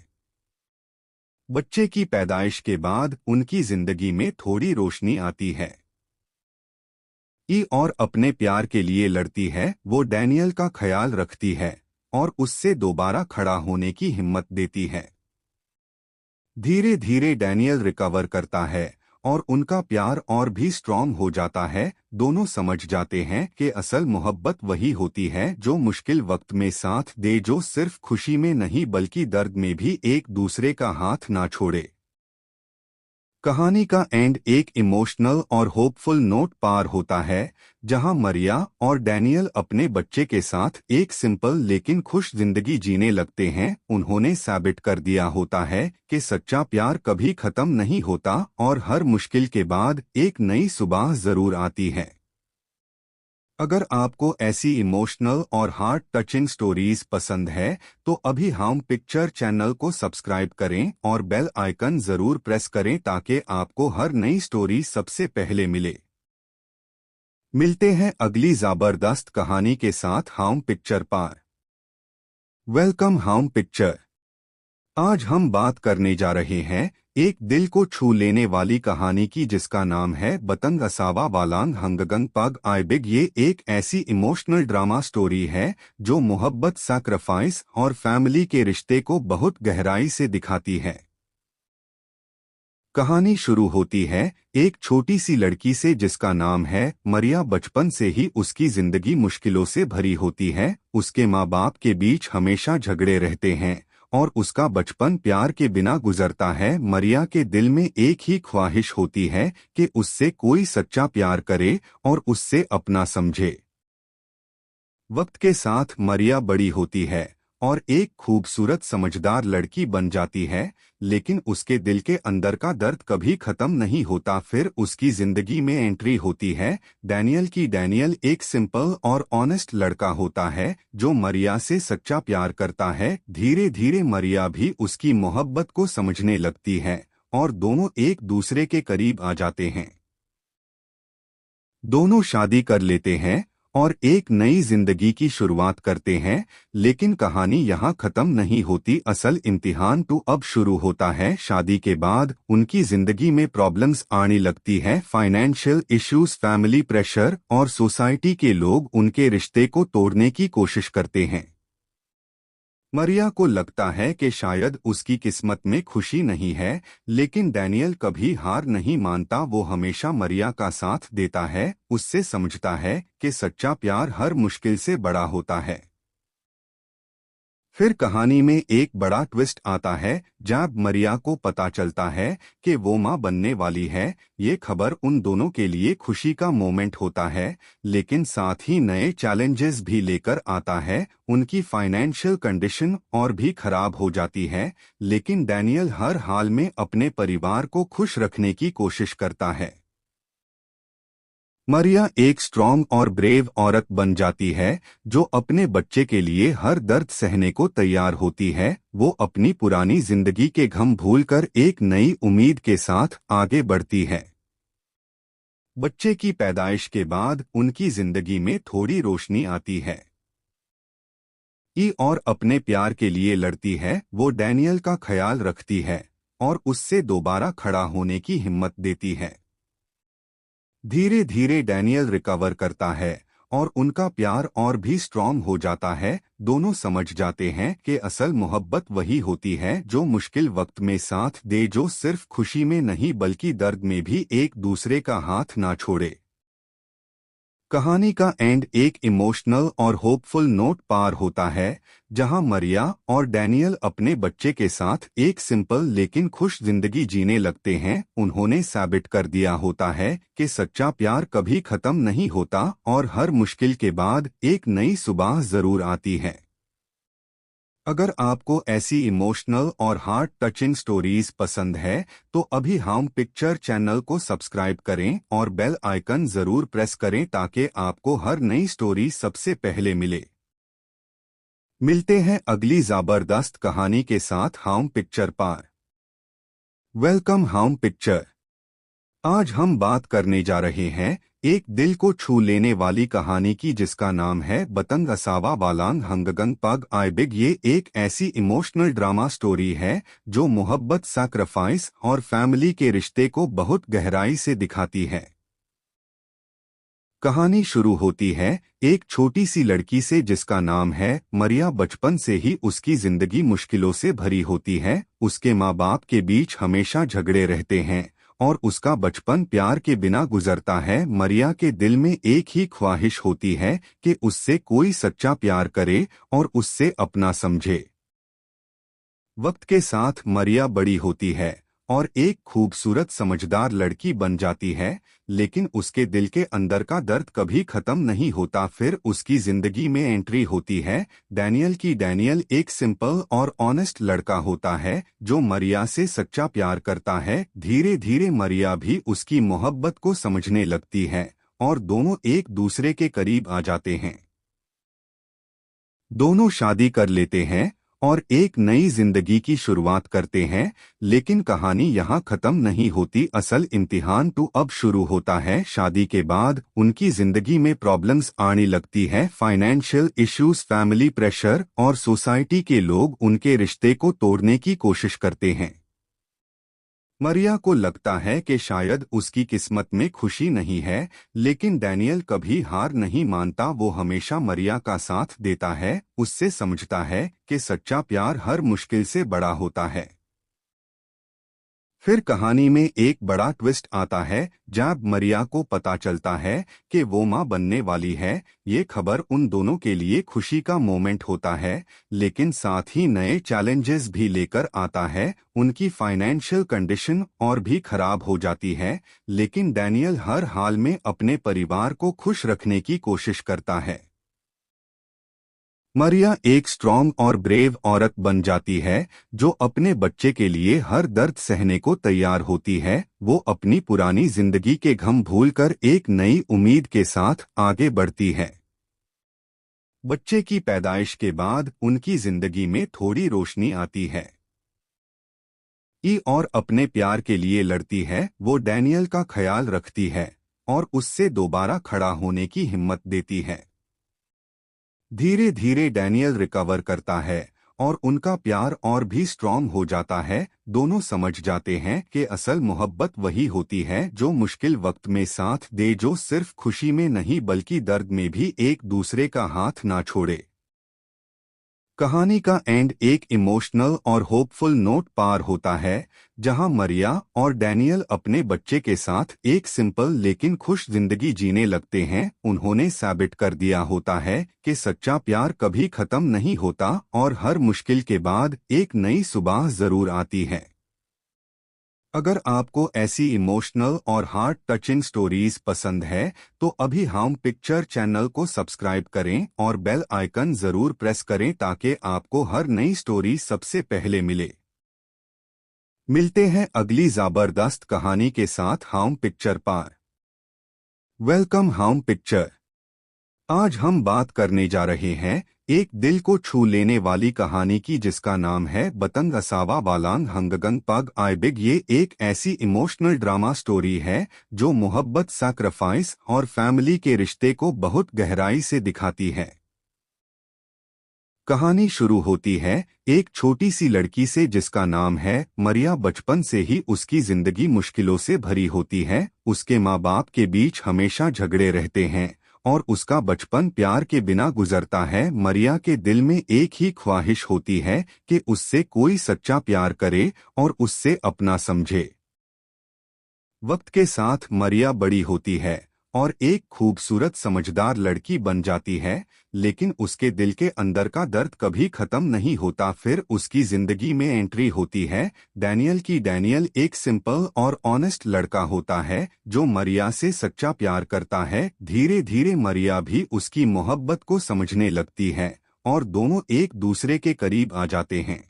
बच्चे की पैदाइश के बाद उनकी जिंदगी में थोड़ी रोशनी आती है। ई और अपने प्यार के लिए लड़ती है। वो डैनियल का ख्याल रखती है और उससे दोबारा खड़ा होने की हिम्मत देती है। धीरे धीरे डैनियल रिकवर करता है और उनका प्यार और भी स्ट्रॉन्ग हो जाता है। दोनों समझ जाते हैं कि असल मोहब्बत वही होती है जो मुश्किल वक्त में साथ दे, जो सिर्फ खुशी में नहीं बल्कि दर्द में भी एक दूसरे का हाथ ना छोड़े। कहानी का एंड एक इमोशनल और होपफुल नोट पार होता है, जहां मरिया और डैनियल अपने बच्चे के साथ एक सिंपल लेकिन खुश जिंदगी जीने लगते हैं। उन्होंने साबित कर दिया होता है कि सच्चा प्यार कभी खत्म नहीं होता और हर मुश्किल के बाद एक नई सुबह जरूर आती है। अगर आपको ऐसी इमोशनल और हार्ट टचिंग स्टोरीज पसंद है तो अभी हम पिक्चर चैनल को सब्सक्राइब करें और बेल आइकन जरूर प्रेस करें ताकि आपको हर नई स्टोरी सबसे पहले मिले। मिलते हैं अगली जबरदस्त कहानी के साथ हम पिक्चर पर। वेलकम हम पिक्चर। आज हम बात करने जा रहे हैं एक दिल को छू लेने वाली कहानी की जिसका नाम है बतंग असावा वालांग हंगगंग पग आइबिग। ये एक ऐसी इमोशनल ड्रामा स्टोरी है जो मोहब्बत, सैक्रिफाइस और फैमिली के रिश्ते को बहुत गहराई से दिखाती है। कहानी शुरू होती है एक छोटी सी लड़की से जिसका नाम है मरिया। बचपन से ही उसकी जिंदगी मुश्किलों से भरी होती है। उसके माँ बाप के बीच हमेशा झगड़े रहते हैं और उसका बचपन प्यार के बिना गुजरता है। मरिया के दिल में एक ही ख्वाहिश होती है कि उससे कोई सच्चा प्यार करे और उससे अपना समझे। वक्त के साथ मरिया बड़ी होती है और एक खूबसूरत समझदार लड़की बन जाती है, लेकिन उसके दिल के अंदर का दर्द कभी खत्म नहीं होता। फिर उसकी जिंदगी में एंट्री होती है डैनियल की। डैनियल एक सिंपल और ऑनेस्ट लड़का होता है जो मरिया से सच्चा प्यार करता है। धीरे धीरे मरिया भी उसकी मोहब्बत को समझने लगती है और दोनों एक दूसरे के करीब आ जाते हैं। दोनों शादी कर लेते हैं और एक नई जिंदगी की शुरुआत करते हैं, लेकिन कहानी यहाँ खत्म नहीं होती। असल इम्तिहान तो अब शुरू होता है। शादी के बाद उनकी जिंदगी में प्रॉब्लम्स आने लगती है। फाइनेंशियल इश्यूज, फैमिली प्रेशर और सोसाइटी के लोग उनके रिश्ते को तोड़ने की कोशिश करते हैं। मरिया को लगता है कि शायद उसकी किस्मत में खुशी नहीं है, लेकिन डैनियल कभी हार नहीं मानता। वो हमेशा मरिया का साथ देता है, उससे समझता है कि सच्चा प्यार हर मुश्किल से बड़ा होता है। फिर कहानी में एक बड़ा ट्विस्ट आता है जब मरिया को पता चलता है कि वो मां बनने वाली है। ये खबर उन दोनों के लिए खुशी का मोमेंट होता है, लेकिन साथ ही नए चैलेंजेस भी लेकर आता है। उनकी फाइनेंशियल कंडीशन और भी खराब हो जाती है, लेकिन डैनियल हर हाल में अपने परिवार को खुश रखने की कोशिश करता है। मरिया एक स्ट्रॉन्ग और ब्रेव औरत बन जाती है जो अपने बच्चे के लिए हर दर्द सहने को तैयार होती है। वो अपनी पुरानी जिंदगी के गम भूलकर एक नई उम्मीद के साथ आगे बढ़ती है। बच्चे की पैदाइश के बाद उनकी जिंदगी में थोड़ी रोशनी आती है और अपने प्यार के लिए लड़ती है। वो डैनियल का ख्याल रखती है और उससे दोबारा खड़ा होने की हिम्मत देती है। धीरे धीरे डैनियल रिकवर करता है और उनका प्यार और भी स्ट्रॉन्ग हो जाता है। दोनों समझ जाते हैं कि असल मोहब्बत वही होती है जो मुश्किल वक्त में साथ दे, जो सिर्फ खुशी में नहीं बल्कि दर्द में भी एक दूसरे का हाथ ना छोड़े। कहानी का एंड एक इमोशनल और होपफुल नोट पार होता है, जहां मरिया और डैनियल अपने बच्चे के साथ एक सिंपल लेकिन खुश जिंदगी जीने लगते हैं। उन्होंने साबित कर दिया होता है कि सच्चा प्यार कभी खत्म नहीं होता और हर मुश्किल के बाद एक नई सुबह जरूर आती है। अगर आपको ऐसी इमोशनल और हार्ट टचिंग स्टोरीज पसंद है तो अभी हम पिक्चर चैनल को सब्सक्राइब करें और बेल आइकन जरूर प्रेस करें ताकि आपको हर नई स्टोरी सबसे पहले मिले। मिलते हैं अगली जबरदस्त कहानी के साथ हम पिक्चर पर। वेलकम हम पिक्चर। आज हम बात करने जा रहे हैं एक दिल को छू लेने वाली कहानी की जिसका नाम है बतंग असावा वालांग हंगगंग पग आइबिग। ये एक ऐसी इमोशनल ड्रामा स्टोरी है जो मोहब्बत, सैक्रिफाइस और फैमिली के रिश्ते को बहुत गहराई से दिखाती है। कहानी शुरू होती है एक छोटी सी लड़की से जिसका नाम है मरिया। बचपन से ही उसकी जिंदगी मुश्किलों से भरी होती है। उसके माँ बाप के बीच हमेशा झगड़े रहते हैं और उसका बचपन प्यार के बिना गुजरता है। मरिया के दिल में एक ही ख्वाहिश होती है कि उससे कोई सच्चा प्यार करे और उससे अपना समझे। वक्त के साथ मरिया बड़ी होती है और एक खूबसूरत समझदार लड़की बन जाती है, लेकिन उसके दिल के अंदर का दर्द कभी खत्म नहीं होता। फिर उसकी जिंदगी में एंट्री होती है डैनियल की। डैनियल एक सिंपल और ऑनेस्ट लड़का होता है जो मरिया से सच्चा प्यार करता है। धीरे धीरे मरिया भी उसकी मोहब्बत को समझने लगती है और दोनों एक दूसरे के करीब आ जाते हैं। दोनों शादी कर लेते हैं और एक नई जिंदगी की शुरुआत करते हैं। लेकिन कहानी यहाँ खत्म नहीं होती। असल इम्तिहान तो अब शुरू होता है। शादी के बाद उनकी जिंदगी में प्रॉब्लम्स आने लगती है। फाइनेंशियल इश्यूज, फैमिली प्रेशर और सोसाइटी के लोग उनके रिश्ते को तोड़ने की कोशिश करते हैं। मरिया को लगता है कि शायद उसकी किस्मत में खुशी नहीं है, लेकिन डैनियल कभी हार नहीं मानता। वो हमेशा मरिया का साथ देता है, उससे समझता है कि सच्चा प्यार हर मुश्किल से बड़ा होता है। फिर कहानी में एक बड़ा ट्विस्ट आता है जब मरिया को पता चलता है कि वो मां बनने वाली है। ये खबर उन दोनों के लिए खुशी का मोमेंट होता है, लेकिन साथ ही नए चैलेंजेस भी लेकर आता है। उनकी फाइनेंशियल कंडीशन और भी खराब हो जाती है, लेकिन डैनियल हर हाल में अपने परिवार को खुश रखने की कोशिश करता है। मरिया एक स्ट्रॉन्ग और ब्रेव औरत बन जाती है जो अपने बच्चे के लिए हर दर्द सहने को तैयार होती है। वो अपनी पुरानी जिंदगी के गम भूलकर एक नई उम्मीद के साथ आगे बढ़ती है। बच्चे की पैदाइश के बाद उनकी जिंदगी में थोड़ी रोशनी आती है और अपने प्यार के लिए लड़ती है। वो डैनियल का ख्याल रखती है और उससे दोबारा खड़ा होने की हिम्मत देती है। धीरे धीरे डैनियल रिकवर करता है और उनका प्यार और भी स्ट्रॉन्ग हो जाता है। दोनों समझ जाते हैं कि असल मोहब्बत वही होती है जो मुश्किल वक्त में साथ दे, जो सिर्फ खुशी में नहीं बल्कि दर्द में भी एक दूसरे का हाथ ना छोड़े। कहानी का एंड एक इमोशनल और होपफुल नोट पार होता है, जहां मरिया और डैनियल अपने बच्चे के साथ एक सिंपल लेकिन खुश जिंदगी जीने लगते हैं। उन्होंने साबित कर दिया होता है कि सच्चा प्यार कभी खत्म नहीं होता और हर मुश्किल के बाद एक नई सुबह जरूर आती है। अगर आपको ऐसी इमोशनल और हार्ट टचिंग स्टोरीज पसंद है तो अभी हम पिक्चर चैनल को सब्सक्राइब करें और बेल आइकन जरूर प्रेस करें ताकि आपको हर नई स्टोरी सबसे पहले मिले। मिलते हैं अगली जबरदस्त कहानी के साथ हम पिक्चर पर। वेलकम हम पिक्चर। आज हम बात करने जा रहे हैं एक दिल को छू लेने वाली कहानी की जिसका नाम है बतंग असावा वालांग हंगगंग पग आइबिग। ये एक ऐसी इमोशनल ड्रामा स्टोरी है जो मोहब्बत, सैक्रिफाइस और फैमिली के रिश्ते को बहुत गहराई से दिखाती है। कहानी शुरू होती है एक छोटी सी लड़की से जिसका नाम है मरिया। बचपन से ही उसकी जिंदगी मुश्किलों से भरी होती है। उसके माँ बाप के बीच हमेशा झगड़े रहते हैं और उसका बचपन प्यार के बिना गुजरता है। मरिया के दिल में एक ही ख्वाहिश होती है कि उससे कोई सच्चा प्यार करे और उससे अपना समझे। वक्त के साथ मरिया बड़ी होती है और एक खूबसूरत समझदार लड़की बन जाती है, लेकिन उसके दिल के अंदर का दर्द कभी खत्म नहीं होता। फिर उसकी जिंदगी में एंट्री होती है डैनियल की। डैनियल एक सिंपल और ऑनेस्ट लड़का होता है जो मरिया से सच्चा प्यार करता है। धीरे धीरे मरिया भी उसकी मोहब्बत को समझने लगती है और दोनों एक दूसरे के करीब आ जाते हैं।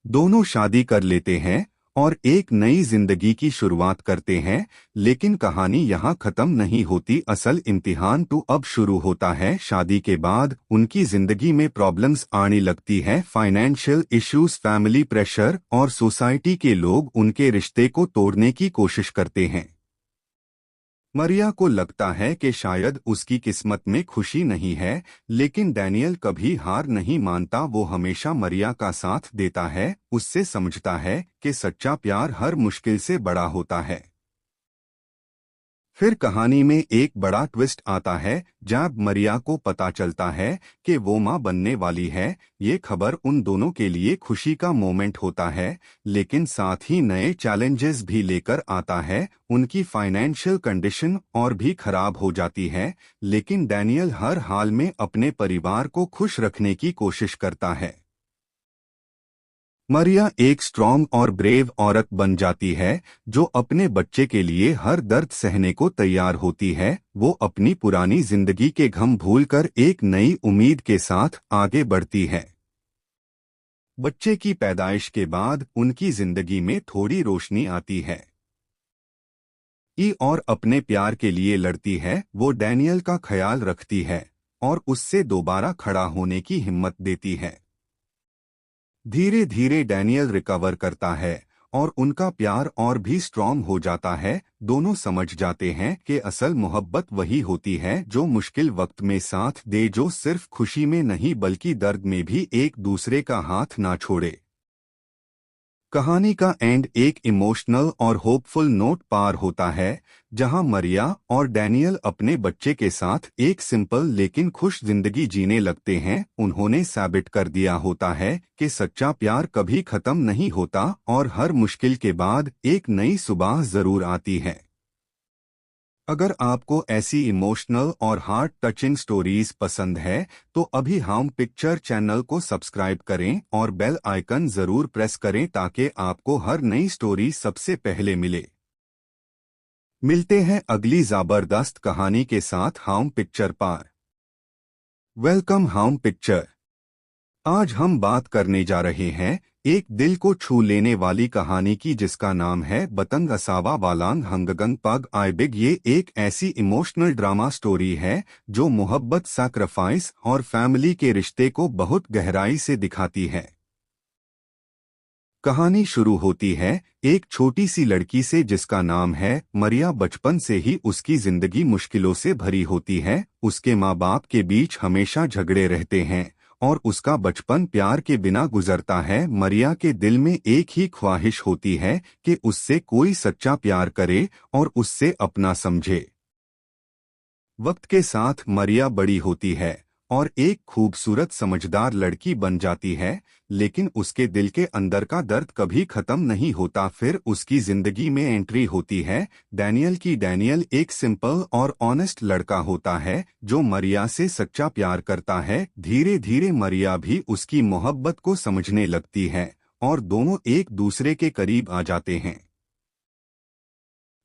दोनों शादी कर लेते हैं और एक नई जिंदगी की शुरुआत करते हैं, लेकिन कहानी यहाँ खत्म नहीं होती। असल इम्तिहान तो अब शुरू होता है। शादी के बाद उनकी जिंदगी में प्रॉब्लम्स आने लगती है। फाइनेंशियल इश्यूज, फैमिली प्रेशर और सोसाइटी के लोग उनके रिश्ते को तोड़ने की कोशिश करते हैं। मरिया को लगता है कि शायद उसकी किस्मत में खुशी नहीं है, लेकिन डैनियल कभी हार नहीं मानता। वो हमेशा मरिया का साथ देता है, उससे समझता है कि सच्चा प्यार हर मुश्किल से बड़ा होता है। फिर कहानी में एक बड़ा ट्विस्ट आता है जब मरिया को पता चलता है कि वो मां बनने वाली है। ये खबर उन दोनों के लिए खुशी का मोमेंट होता है, लेकिन साथ ही नए चैलेंजेस भी लेकर आता है। उनकी फाइनेंशियल कंडीशन और भी खराब हो जाती है, लेकिन डैनियल हर हाल में अपने परिवार को खुश रखने की कोशिश करता है। मरिया एक स्ट्रॉन्ग और ब्रेव औरत बन जाती है जो अपने बच्चे के लिए हर दर्द सहने को तैयार होती है। वो अपनी पुरानी जिंदगी के गम भूलकर एक नई उम्मीद के साथ आगे बढ़ती है। बच्चे की पैदाइश के बाद उनकी जिंदगी में थोड़ी रोशनी आती है। ई और अपने प्यार के लिए लड़ती है। वो डैनियल का ख्याल रखती है और उससे दोबारा खड़ा होने की हिम्मत देती है। धीरे धीरे डैनियल रिकवर करता है और उनका प्यार और भी स्ट्रॉन्ग हो जाता है। दोनों समझ जाते हैं कि असल मोहब्बत वही होती है जो मुश्किल वक्त में साथ दे, जो सिर्फ खुशी में नहीं बल्कि दर्द में भी एक दूसरे का हाथ ना छोड़े। कहानी का एंड एक इमोशनल और होपफुल नोट पार होता है, जहां मरिया और डैनियल अपने बच्चे के साथ एक सिंपल लेकिन खुश जिंदगी जीने लगते हैं। उन्होंने साबित कर दिया होता है कि सच्चा प्यार कभी खत्म नहीं होता और हर मुश्किल के बाद एक नई सुबह जरूर आती है। अगर आपको ऐसी इमोशनल और हार्ट टचिंग स्टोरीज पसंद है तो अभी हम पिक्चर चैनल को सब्सक्राइब करें और बेल आइकन जरूर प्रेस करें ताकि आपको हर नई स्टोरी सबसे पहले मिले। मिलते हैं अगली जबरदस्त कहानी के साथ हम पिक्चर पर। वेलकम हम पिक्चर। आज हम बात करने जा रहे हैं एक दिल को छू लेने वाली कहानी की जिसका नाम है बतंग असावा वालांग हंगगंग पग आइबिग। ये एक ऐसी इमोशनल ड्रामा स्टोरी है जो मोहब्बत, सैक्रिफाइस और फैमिली के रिश्ते को बहुत गहराई से दिखाती है। कहानी शुरू होती है एक छोटी सी लड़की से जिसका नाम है मरिया। बचपन से ही उसकी जिंदगी मुश्किलों से भरी होती है। उसके माँ बाप के बीच हमेशा झगड़े रहते हैं और उसका बचपन प्यार के बिना गुजरता है। मरिया के दिल में एक ही ख्वाहिश होती है कि उससे कोई सच्चा प्यार करे और उससे अपना समझे। वक्त के साथ मरिया बड़ी होती है और एक खूबसूरत समझदार लड़की बन जाती है, लेकिन उसके दिल के अंदर का दर्द कभी खत्म नहीं होता। फिर उसकी जिंदगी में एंट्री होती है डैनियल की। डैनियल एक सिंपल और ऑनेस्ट लड़का होता है जो मरिया से सच्चा प्यार करता है। धीरे धीरे मरिया भी उसकी मोहब्बत को समझने लगती है और दोनों एक दूसरे के करीब आ जाते हैं।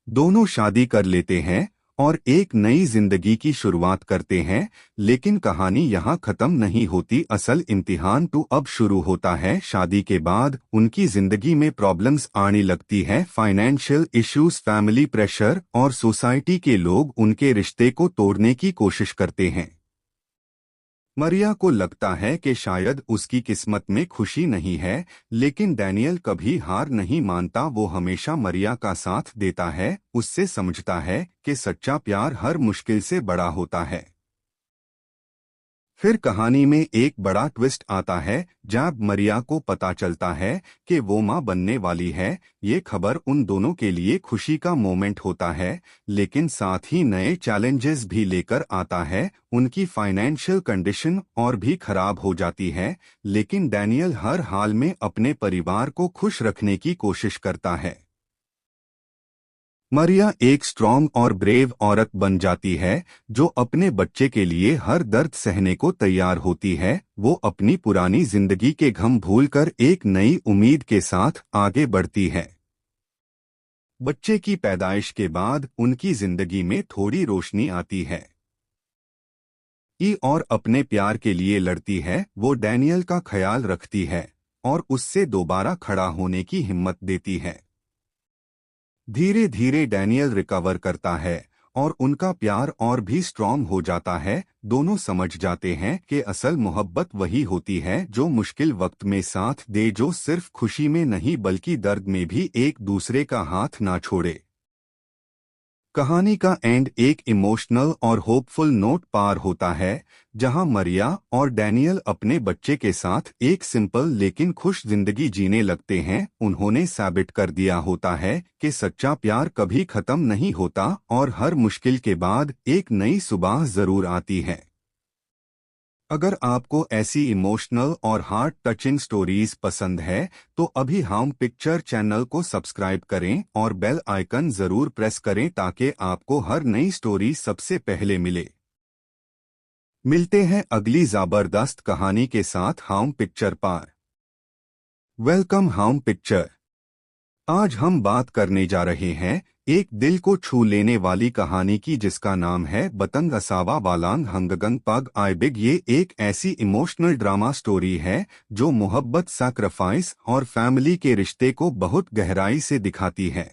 दोनों शादी कर लेते हैं और एक नई जिंदगी की शुरुआत करते हैं। लेकिन कहानी यहाँ खत्म नहीं होती। असल इम्तिहान तो अब शुरू होता है। शादी के बाद उनकी जिंदगी में प्रॉब्लम्स आने लगती है। फाइनेंशियल इश्यूज, फैमिली प्रेशर और सोसाइटी के लोग उनके रिश्ते को तोड़ने की कोशिश करते हैं। मरिया को लगता है कि शायद उसकी किस्मत में खुशी नहीं है, लेकिन डैनियल कभी हार नहीं मानता। वो हमेशा मरिया का साथ देता है, उससे समझता है कि सच्चा प्यार हर मुश्किल से बड़ा होता है। फिर कहानी में एक बड़ा ट्विस्ट आता है जब मरिया को पता चलता है कि वो मां बनने वाली है। ये खबर उन दोनों के लिए खुशी का मोमेंट होता है, लेकिन साथ ही नए चैलेंजेस भी लेकर आता है। उनकी फाइनेंशियल कंडीशन और भी खराब हो जाती है, लेकिन डैनियल हर हाल में अपने परिवार को खुश रखने की कोशिश करता है। मरिया एक स्ट्रॉन्ग और ब्रेव औरत बन जाती है जो अपने बच्चे के लिए हर दर्द सहने को तैयार होती है। वो अपनी पुरानी जिंदगी के गम भूलकर एक नई उम्मीद के साथ आगे बढ़ती है। बच्चे की पैदाइश के बाद उनकी जिंदगी में थोड़ी रोशनी आती है। ई और अपने प्यार के लिए लड़ती है। वो डैनियल का ख्याल रखती है और उससे दोबारा खड़ा होने की हिम्मत देती है। धीरे धीरे डैनियल रिकवर करता है और उनका प्यार और भी स्ट्रॉन्ग हो जाता है। दोनों समझ जाते हैं कि असल मोहब्बत वही होती है जो मुश्किल वक्त में साथ दे, जो सिर्फ खुशी में नहीं बल्कि दर्द में भी एक दूसरे का हाथ ना छोड़े। कहानी का एंड एक इमोशनल और होपफुल नोट पार होता है, जहां मरिया और डैनियल अपने बच्चे के साथ एक सिंपल लेकिन खुश जिंदगी जीने लगते हैं। उन्होंने साबित कर दिया होता है कि सच्चा प्यार कभी खत्म नहीं होता और हर मुश्किल के बाद एक नई सुबह जरूर आती है। अगर आपको ऐसी इमोशनल और हार्ट टचिंग स्टोरीज पसंद है तो अभी हम पिक्चर चैनल को सब्सक्राइब करें और बेल आइकन जरूर प्रेस करें ताकि आपको हर नई स्टोरी सबसे पहले मिले। मिलते हैं अगली जबरदस्त कहानी के साथ हम पिक्चर पर। Welcome home picture. आज हम बात करने जा रहे हैं एक दिल को छू लेने वाली कहानी की जिसका नाम है बतंग असावा वालांग हंगगंग पग आइबिग। ये एक ऐसी इमोशनल ड्रामा स्टोरी है जो मोहब्बत, सैक्रिफाइस और फैमिली के रिश्ते को बहुत गहराई से दिखाती है।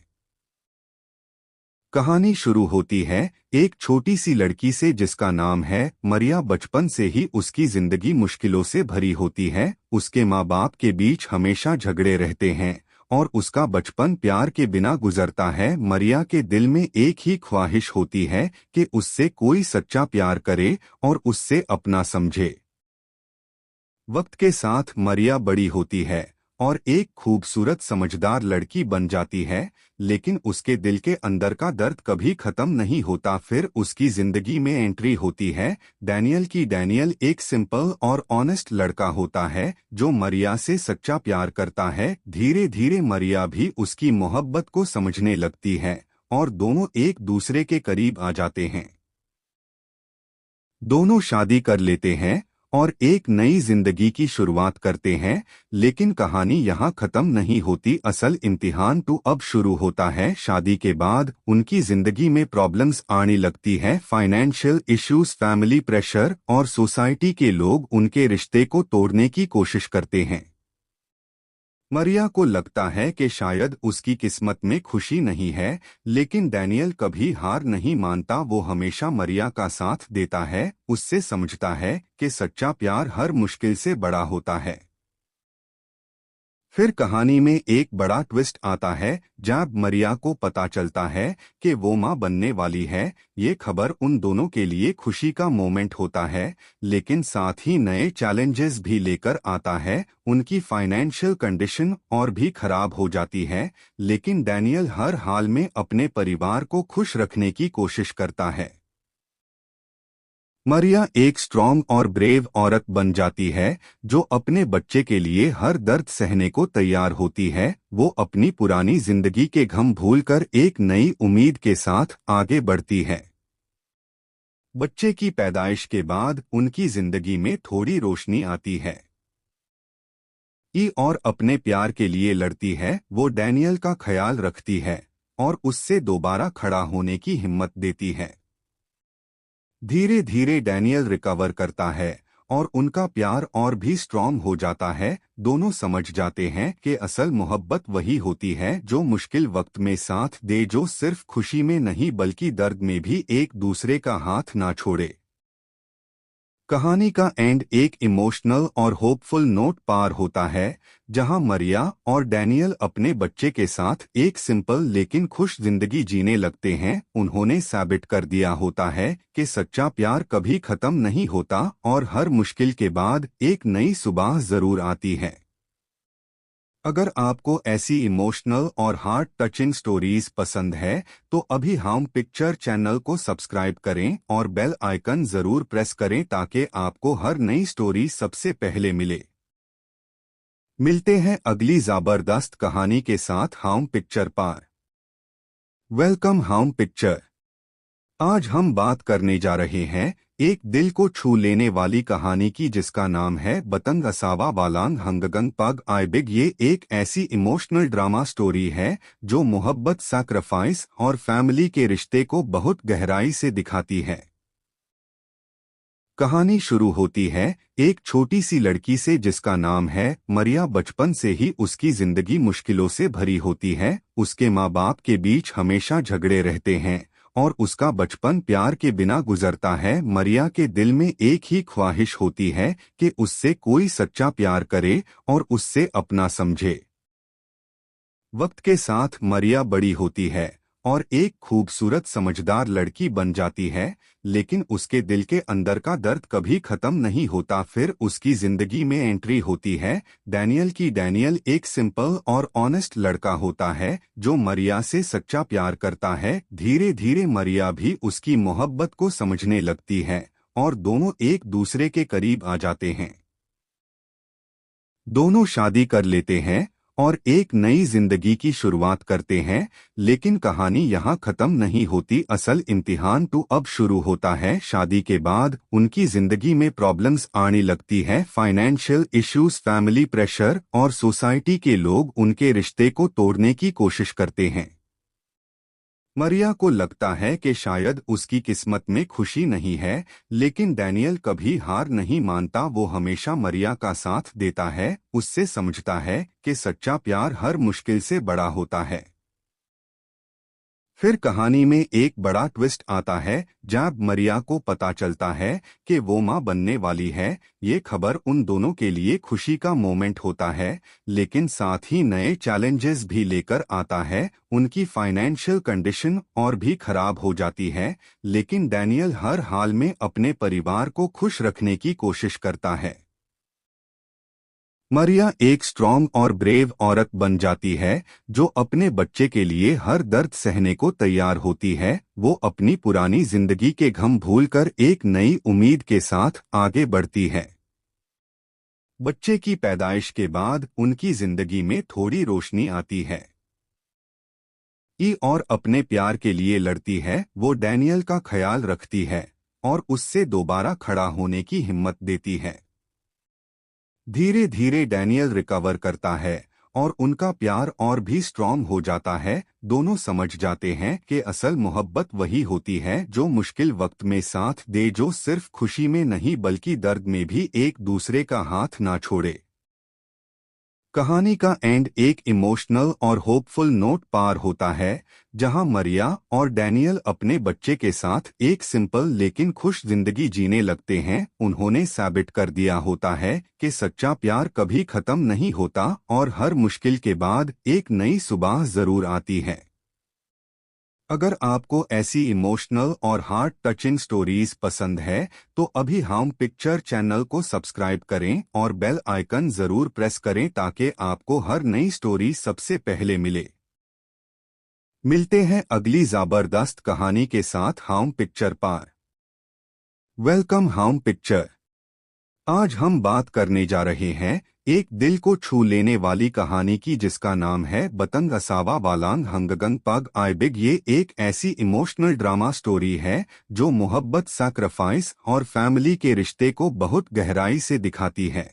कहानी शुरू होती है एक छोटी सी लड़की से जिसका नाम है मरिया। बचपन से ही उसकी जिंदगी मुश्किलों से भरी होती है। उसके माँ बाप के बीच हमेशा झगड़े रहते हैं और उसका बचपन प्यार के बिना गुजरता है। मरिया के दिल में एक ही ख्वाहिश होती है कि उससे कोई सच्चा प्यार करे और उससे अपना समझे। वक्त के साथ मरिया बड़ी होती है और एक खूबसूरत समझदार लड़की बन जाती है, लेकिन उसके दिल के अंदर का दर्द कभी खत्म नहीं होता। फिर उसकी जिंदगी में एंट्री होती है डैनियल की। डैनियल एक सिंपल और ऑनेस्ट लड़का होता है जो मरिया से सच्चा प्यार करता है। धीरे धीरे मरिया भी उसकी मोहब्बत को समझने लगती है और दोनों एक दूसरे के करीब आ जाते हैं। दोनों शादी कर लेते हैं और एक नई जिंदगी की शुरुआत करते हैं। लेकिन कहानी यहाँ खत्म नहीं होती। असल इम्तिहान तो अब शुरू होता है। शादी के बाद उनकी जिंदगी में प्रॉब्लम्स आने लगती है। फाइनेंशियल इश्यूज, फैमिली प्रेशर और सोसाइटी के लोग उनके रिश्ते को तोड़ने की कोशिश करते हैं। मरिया को लगता है कि शायद उसकी किस्मत में खुशी नहीं है, लेकिन डैनियल कभी हार नहीं मानता। वो हमेशा मरिया का साथ देता है। उससे समझता है कि सच्चा प्यार हर मुश्किल से बड़ा होता है। फिर कहानी में एक बड़ा ट्विस्ट आता है जब मरिया को पता चलता है कि वो माँ बनने वाली है। ये खबर उन दोनों के लिए खुशी का मोमेंट होता है, लेकिन साथ ही नए चैलेंजेस भी लेकर आता है। उनकी फाइनेंशियल कंडीशन और भी खराब हो जाती है, लेकिन डैनियल हर हाल में अपने परिवार को खुश रखने की कोशिश करता है। मरिया एक स्ट्रॉन्ग और ब्रेव औरत बन जाती है जो अपने बच्चे के लिए हर दर्द सहने को तैयार होती है। वो अपनी पुरानी जिंदगी के गम भूलकर एक नई उम्मीद के साथ आगे बढ़ती है। बच्चे की पैदाइश के बाद उनकी जिंदगी में थोड़ी रोशनी आती है और अपने प्यार के लिए लड़ती है। वो डैनियल का ख्याल रखती है और उससे दोबारा खड़ा होने की हिम्मत देती है। धीरे धीरे डैनियल रिकवर करता है और उनका प्यार और भी स्ट्रॉन्ग हो जाता है। दोनों समझ जाते हैं कि असल मोहब्बत वही होती है जो मुश्किल वक्त में साथ दे, जो सिर्फ खुशी में नहीं बल्कि दर्द में भी एक दूसरे का हाथ ना छोड़े। कहानी का एंड एक इमोशनल और होपफुल नोट पार होता है जहां मरिया और डैनियल अपने बच्चे के साथ एक सिंपल लेकिन खुश जिंदगी जीने लगते हैं। उन्होंने साबित कर दिया होता है कि सच्चा प्यार कभी खत्म नहीं होता और हर मुश्किल के बाद एक नई सुबह जरूर आती है। अगर आपको ऐसी इमोशनल और हार्ट टचिंग स्टोरीज पसंद है तो अभी हम पिक्चर चैनल को सब्सक्राइब करें और बेल आइकन जरूर प्रेस करें ताकि आपको हर नई स्टोरी सबसे पहले मिले। मिलते हैं अगली जबरदस्त कहानी के साथ हम पिक्चर पर। Welcome home picture. आज हम बात करने जा रहे हैं एक दिल को छू लेने वाली कहानी की जिसका नाम है बतंग असावा वालांग हंगगंग पग आइबिग। ये एक ऐसी इमोशनल ड्रामा स्टोरी है जो मोहब्बत, सैक्रिफाइस और फैमिली के रिश्ते को बहुत गहराई से दिखाती है। कहानी शुरू होती है एक छोटी सी लड़की से जिसका नाम है मरिया। बचपन से ही उसकी जिंदगी मुश्किलों से भरी होती है। उसके माँ बाप के बीच हमेशा झगड़े रहते हैं और उसका बचपन प्यार के बिना गुजरता है। मरिया के दिल में एक ही ख्वाहिश होती है कि उससे कोई सच्चा प्यार करे और उससे अपना समझे। वक्त के साथ मरिया बड़ी होती है और एक खूबसूरत समझदार लड़की बन जाती है, लेकिन उसके दिल के अंदर का दर्द कभी खत्म नहीं होता। फिर उसकी जिंदगी में एंट्री होती है डैनियल की। डैनियल एक सिंपल और ऑनेस्ट लड़का होता है जो मरिया से सच्चा प्यार करता है। धीरे धीरे मरिया भी उसकी मोहब्बत को समझने लगती है और दोनों एक दूसरे के करीब आ जाते हैं। दोनों शादी कर लेते हैं और एक नई जिंदगी की शुरुआत करते हैं। लेकिन कहानी यहाँ खत्म नहीं होती, असल इम्तिहान तो अब शुरू होता है। शादी के बाद उनकी जिंदगी में प्रॉब्लम्स आने लगती है, फाइनेंशियल इश्यूज, फैमिली प्रेशर और सोसाइटी के लोग उनके रिश्ते को तोड़ने की कोशिश करते हैं। मरिया को लगता है कि शायद उसकी किस्मत में खुशी नहीं है, लेकिन डैनियल कभी हार नहीं मानता। वो हमेशा मरिया का साथ देता है, उससे समझता है कि सच्चा प्यार हर मुश्किल से बड़ा होता है। फिर कहानी में एक बड़ा ट्विस्ट आता है जब मरिया को पता चलता है कि वो मां बनने वाली है। ये खबर उन दोनों के लिए खुशी का मोमेंट होता है, लेकिन साथ ही नए चैलेंजेस भी लेकर आता है। उनकी फाइनेंशियल कंडीशन और भी खराब हो जाती है, लेकिन डैनियल हर हाल में अपने परिवार को खुश रखने की कोशिश करता है। मरिया एक स्ट्रॉन्ग और ब्रेव औरत बन जाती है जो अपने बच्चे के लिए हर दर्द सहने को तैयार होती है। वो अपनी पुरानी जिंदगी के गम भूलकर एक नई उम्मीद के साथ आगे बढ़ती है। बच्चे की पैदाइश के बाद उनकी जिंदगी में थोड़ी रोशनी आती है। ई और अपने प्यार के लिए लड़ती है, वो डैनियल का ख्याल रखती है और उससे दोबारा खड़ा होने की हिम्मत देती है। धीरे धीरे डैनियल रिकवर करता है और उनका प्यार और भी स्ट्रॉन्ग हो जाता है। दोनों समझ जाते हैं कि असल मोहब्बत वही होती है जो मुश्किल वक्त में साथ दे, जो सिर्फ खुशी में नहीं बल्कि दर्द में भी एक दूसरे का हाथ ना छोड़े। कहानी का एंड एक इमोशनल और होपफुल नोट पार होता है, जहां मरिया और डैनियल अपने बच्चे के साथ एक सिंपल लेकिन खुश जिंदगी जीने लगते हैं। उन्होंने साबित कर दिया होता है कि सच्चा प्यार कभी खत्म नहीं होता और हर मुश्किल के बाद एक नई सुबह जरूर आती है। अगर आपको ऐसी इमोशनल और हार्ट टचिंग स्टोरीज पसंद है तो अभी हम पिक्चर चैनल को सब्सक्राइब करें और बेल आइकन जरूर प्रेस करें ताकि आपको हर नई स्टोरी सबसे पहले मिले। मिलते हैं अगली जबरदस्त कहानी के साथ हम पिक्चर पर। वेलकम हम पिक्चर। आज हम बात करने जा रहे हैं एक दिल को छू लेने वाली कहानी की जिसका नाम है बतंग असावा वालांग हंगगंग पग आइबिग। ये एक ऐसी इमोशनल ड्रामा स्टोरी है जो मोहब्बत, सैक्रिफाइस और फैमिली के रिश्ते को बहुत गहराई से दिखाती है।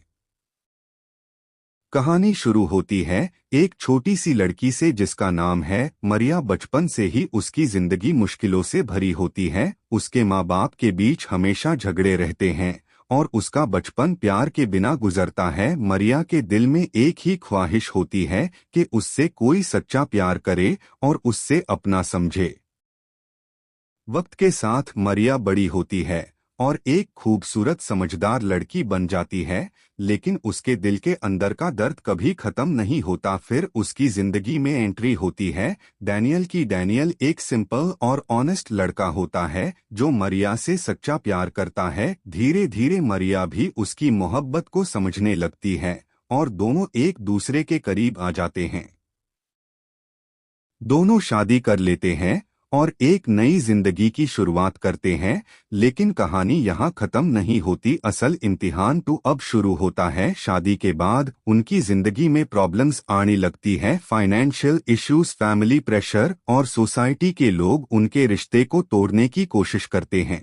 कहानी शुरू होती है एक छोटी सी लड़की से जिसका नाम है मरिया। बचपन से ही उसकी जिंदगी मुश्किलों से भरी होती है। उसके माँ बाप के बीच हमेशा झगड़े रहते हैं और उसका बचपन प्यार के बिना गुजरता है। मरिया के दिल में एक ही ख्वाहिश होती है कि उससे कोई सच्चा प्यार करे और उससे अपना समझे। वक्त के साथ मरिया बड़ी होती है और एक खूबसूरत समझदार लड़की बन जाती है, लेकिन उसके दिल के अंदर का दर्द कभी खत्म नहीं होता। फिर उसकी जिंदगी में एंट्री होती है डैनियल की। डैनियल एक सिंपल और ऑनेस्ट लड़का होता है जो मरिया से सच्चा प्यार करता है। धीरे धीरे मरिया भी उसकी मोहब्बत को समझने लगती है और दोनों एक दूसरे के करीब आ जाते हैं। दोनों शादी कर लेते हैं और एक नई जिंदगी की शुरुआत करते हैं, लेकिन कहानी यहाँ खत्म नहीं होती, असल इम्तिहान तो अब शुरू होता है। शादी के बाद उनकी जिंदगी में प्रॉब्लम्स आने लगती है, फाइनेंशियल इश्यूज, फैमिली प्रेशर और सोसाइटी के लोग उनके रिश्ते को तोड़ने की कोशिश करते हैं।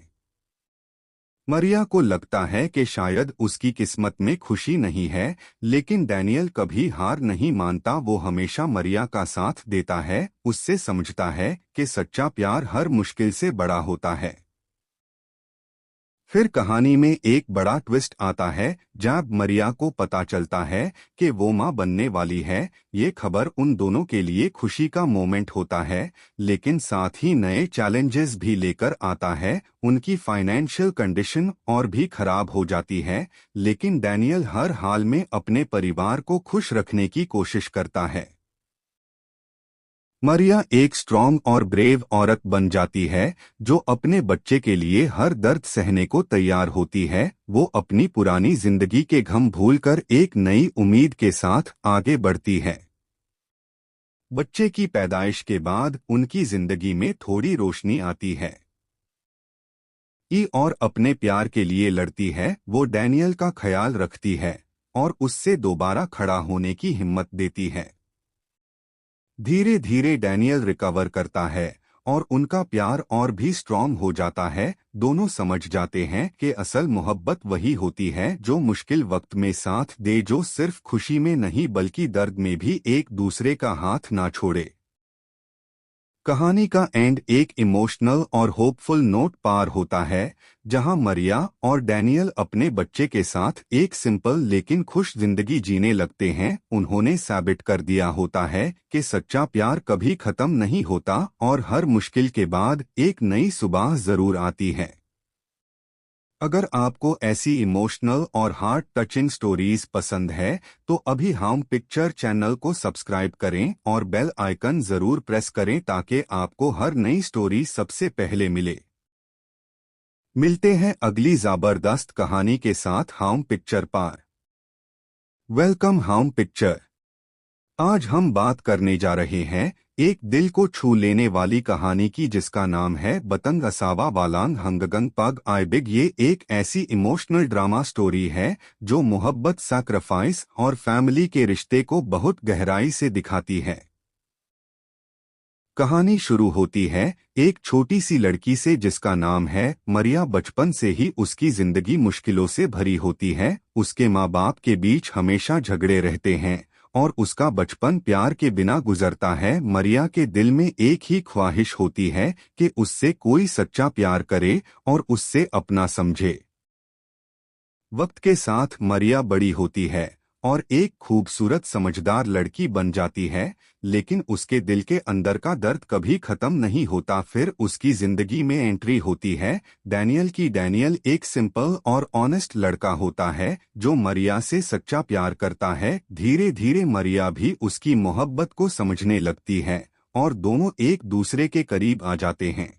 मरिया को लगता है कि शायद उसकी किस्मत में खुशी नहीं है, लेकिन डैनियल कभी हार नहीं मानता। वो हमेशा मरिया का साथ देता है, उससे समझता है कि सच्चा प्यार हर मुश्किल से बड़ा होता है। फिर कहानी में एक बड़ा ट्विस्ट आता है जब मरिया को पता चलता है कि वो मां बनने वाली है। ये खबर उन दोनों के लिए खुशी का मोमेंट होता है, लेकिन साथ ही नए चैलेंजेस भी लेकर आता है। उनकी फाइनेंशियल कंडीशन और भी खराब हो जाती है, लेकिन डैनियल हर हाल में अपने परिवार को खुश रखने की कोशिश करता है। मरिया एक स्ट्रॉन्ग और ब्रेव औरत बन जाती है जो अपने बच्चे के लिए हर दर्द सहने को तैयार होती है। वो अपनी पुरानी जिंदगी के गम भूलकर एक नई उम्मीद के साथ आगे बढ़ती है। बच्चे की पैदाइश के बाद उनकी जिंदगी में थोड़ी रोशनी आती है। ई और अपने प्यार के लिए लड़ती है, वो डैनियल का ख्याल रखती है और उससे दोबारा खड़ा होने की हिम्मत देती है। धीरे धीरे डैनियल रिकवर करता है और उनका प्यार और भी स्ट्रॉन्ग हो जाता है। दोनों समझ जाते हैं कि असल मोहब्बत वही होती है जो मुश्किल वक्त में साथ दे, जो सिर्फ खुशी में नहीं बल्कि दर्द में भी एक दूसरे का हाथ ना छोड़े। कहानी का एंड एक इमोशनल और होपफुल नोट पार होता है, जहां मरिया और डैनियल अपने बच्चे के साथ एक सिंपल लेकिन खुश जिंदगी जीने लगते हैं। उन्होंने साबित कर दिया होता है कि सच्चा प्यार कभी खत्म नहीं होता और हर मुश्किल के बाद एक नई सुबह जरूर आती है। अगर आपको ऐसी इमोशनल और हार्ट टचिंग स्टोरीज पसंद है तो अभी हम पिक्चर चैनल को सब्सक्राइब करें और बेल आइकन जरूर प्रेस करें ताकि आपको हर नई स्टोरी सबसे पहले मिले। मिलते हैं अगली जबरदस्त कहानी के साथ हम पिक्चर पर। वेलकम हम पिक्चर। आज हम बात करने जा रहे हैं एक दिल को छू लेने वाली कहानी की जिसका नाम है बतंग असावा वालांग हंगगंग पग आइबिग। ये एक ऐसी इमोशनल ड्रामा स्टोरी है जो मोहब्बत, सैक्रिफाइस और फैमिली के रिश्ते को बहुत गहराई से दिखाती है। कहानी शुरू होती है एक छोटी सी लड़की से जिसका नाम है मरिया। बचपन से ही उसकी जिंदगी मुश्किलों से भरी होती है। उसके माँ बाप के बीच हमेशा झगड़े रहते हैं और उसका बचपन प्यार के बिना गुजरता है। मरिया के दिल में एक ही ख्वाहिश होती है कि उससे कोई सच्चा प्यार करे और उससे अपना समझे। वक्त के साथ मरिया बड़ी होती है और एक खूबसूरत समझदार लड़की बन जाती है, लेकिन उसके दिल के अंदर का दर्द कभी खत्म नहीं होता। फिर उसकी जिंदगी में एंट्री होती है डैनियल की। डैनियल एक सिंपल और ऑनेस्ट लड़का होता है जो मरिया से सच्चा प्यार करता है। धीरे धीरे मरिया भी उसकी मोहब्बत को समझने लगती है और दोनों एक दूसरे के करीब आ जाते हैं।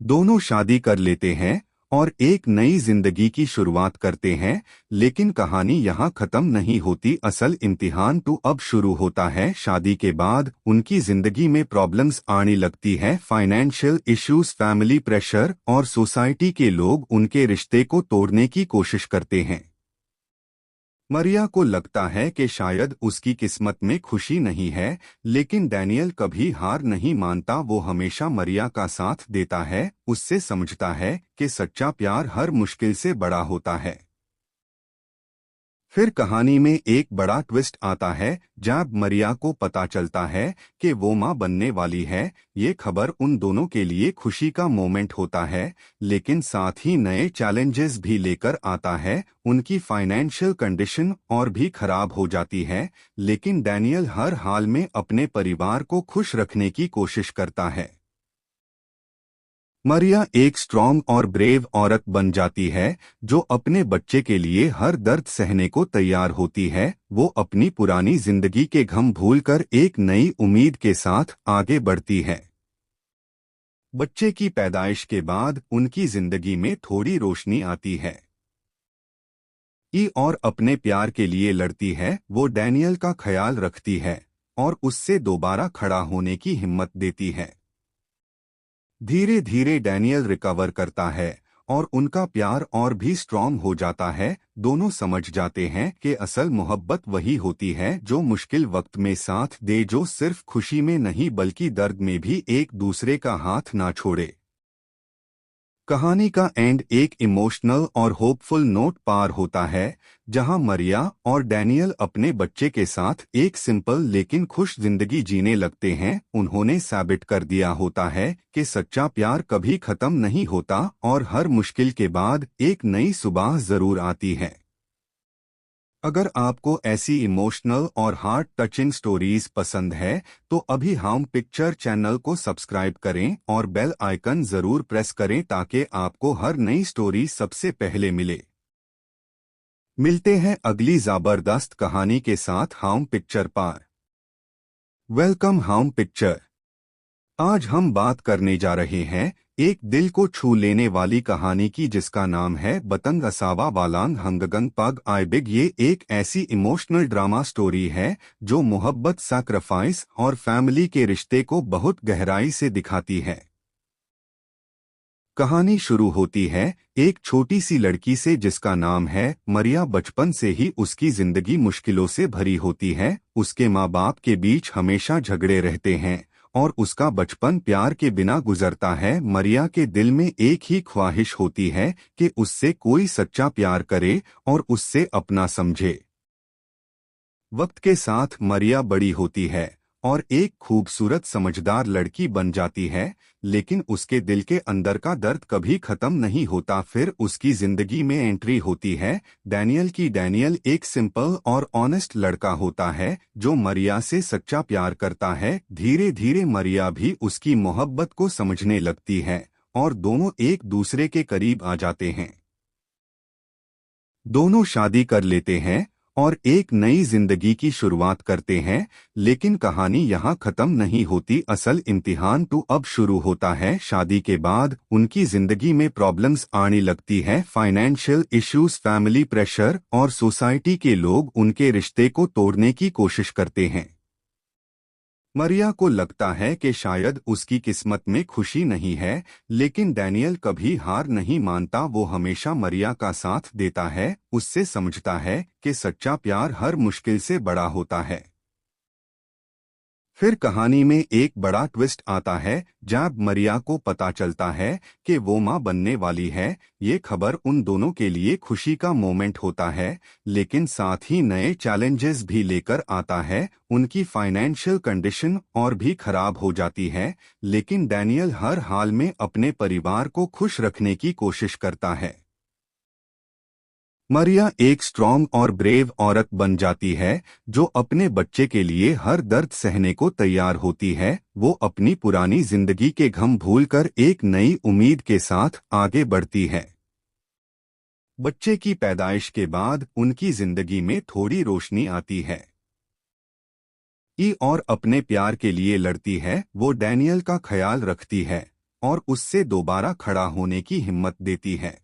दोनों शादी कर लेते हैं और एक नई जिंदगी की शुरुआत करते हैं, लेकिन कहानी यहाँ खत्म नहीं होती। असल इम्तिहान तो अब शुरू होता है। शादी के बाद उनकी जिंदगी में प्रॉब्लम्स आने लगती है। फाइनेंशियल इश्यूज, फैमिली प्रेशर और सोसाइटी के लोग उनके रिश्ते को तोड़ने की कोशिश करते हैं। मरिया को लगता है कि शायद उसकी किस्मत में खुशी नहीं है, लेकिन डैनियल कभी हार नहीं मानता। वो हमेशा मरिया का साथ देता है। उससे समझता है कि सच्चा प्यार हर मुश्किल से बड़ा होता है। फिर कहानी में एक बड़ा ट्विस्ट आता है जब मरिया को पता चलता है कि वो माँ बनने वाली है। ये खबर उन दोनों के लिए खुशी का मोमेंट होता है, लेकिन साथ ही नए चैलेंजेस भी लेकर आता है। उनकी फाइनेंशियल कंडीशन और भी खराब हो जाती है, लेकिन डैनियल हर हाल में अपने परिवार को खुश रखने की कोशिश करता है। मरिया एक स्ट्रॉन्ग और ब्रेव औरत बन जाती है जो अपने बच्चे के लिए हर दर्द सहने को तैयार होती है। वो अपनी पुरानी जिंदगी के गम भूलकर एक नई उम्मीद के साथ आगे बढ़ती है। बच्चे की पैदाइश के बाद उनकी जिंदगी में थोड़ी रोशनी आती है और अपने प्यार के लिए लड़ती है। वो डैनियल का ख्याल रखती है और उससे दोबारा खड़ा होने की हिम्मत देती है। धीरे धीरे डैनियल रिकवर करता है और उनका प्यार और भी स्ट्रॉन्ग हो जाता है। दोनों समझ जाते हैं कि असल मोहब्बत वही होती है जो मुश्किल वक्त में साथ दे, जो सिर्फ खुशी में नहीं बल्कि दर्द में भी एक दूसरे का हाथ ना छोड़े। कहानी का एंड एक इमोशनल और होपफुल नोट पार होता है, जहां मरिया और डैनियल अपने बच्चे के साथ एक सिंपल लेकिन खुश जिंदगी जीने लगते हैं। उन्होंने साबित कर दिया होता है कि सच्चा प्यार कभी खत्म नहीं होता और हर मुश्किल के बाद एक नई सुबह जरूर आती है। अगर आपको ऐसी इमोशनल और हार्ट टचिंग स्टोरीज पसंद है तो अभी हम पिक्चर चैनल को सब्सक्राइब करें और बेल आइकन जरूर प्रेस करें ताकि आपको हर नई स्टोरी सबसे पहले मिले। मिलते हैं अगली जबरदस्त कहानी के साथ हम पिक्चर पर। वेलकम हम पिक्चर। आज हम बात करने जा रहे हैं एक दिल को छू लेने वाली कहानी की जिसका नाम है बतंग असावा वालांग हंगगंग पग आइबिग। ये एक ऐसी इमोशनल ड्रामा स्टोरी है जो मोहब्बत, सैक्रिफाइस और फैमिली के रिश्ते को बहुत गहराई से दिखाती है। कहानी शुरू होती है एक छोटी सी लड़की से जिसका नाम है मरिया। बचपन से ही उसकी जिंदगी मुश्किलों से भरी होती है। उसके माँ बाप के बीच हमेशा झगड़े रहते हैं और उसका बचपन प्यार के बिना गुजरता है। मरिया के दिल में एक ही ख्वाहिश होती है कि उससे कोई सच्चा प्यार करे और उससे अपना समझे। वक्त के साथ मरिया बड़ी होती है और एक खूबसूरत समझदार लड़की बन जाती है, लेकिन उसके दिल के अंदर का दर्द कभी खत्म नहीं होता। फिर उसकी जिंदगी में एंट्री होती है डैनियल की। डैनियल एक सिंपल और ऑनेस्ट लड़का होता है जो मरिया से सच्चा प्यार करता है। धीरे धीरे मरिया भी उसकी मोहब्बत को समझने लगती है और दोनों एक दूसरे के करीब आ जाते हैं। दोनों शादी कर लेते हैं और एक नई जिंदगी की शुरुआत करते हैं, लेकिन कहानी यहाँ खत्म नहीं होती। असल इम्तिहान तो अब शुरू होता है। शादी के बाद उनकी जिंदगी में प्रॉब्लम्स आने लगती है। फाइनेंशियल इश्यूज, फैमिली प्रेशर और सोसाइटी के लोग उनके रिश्ते को तोड़ने की कोशिश करते हैं। मरिया को लगता है कि शायद उसकी किस्मत में खुशी नहीं है, लेकिन डैनियल कभी हार नहीं मानता। वो हमेशा मरिया का साथ देता है। उससे समझता है कि सच्चा प्यार हर मुश्किल से बड़ा होता है। फिर कहानी में एक बड़ा ट्विस्ट आता है जब मरिया को पता चलता है कि वो मां बनने वाली है। ये खबर उन दोनों के लिए खुशी का मोमेंट होता है, लेकिन साथ ही नए चैलेंजेस भी लेकर आता है। उनकी फाइनेंशियल कंडीशन और भी खराब हो जाती है, लेकिन डैनियल हर हाल में अपने परिवार को खुश रखने की कोशिश करता है। मरिया एक स्ट्रॉन्ग और ब्रेव औरत बन जाती है जो अपने बच्चे के लिए हर दर्द सहने को तैयार होती है। वो अपनी पुरानी जिंदगी के गम भूलकर एक नई उम्मीद के साथ आगे बढ़ती है। बच्चे की पैदाइश के बाद उनकी जिंदगी में थोड़ी रोशनी आती है और अपने प्यार के लिए लड़ती है। वो डैनियल का ख्याल रखती है और उससे दोबारा खड़ा होने की हिम्मत देती है।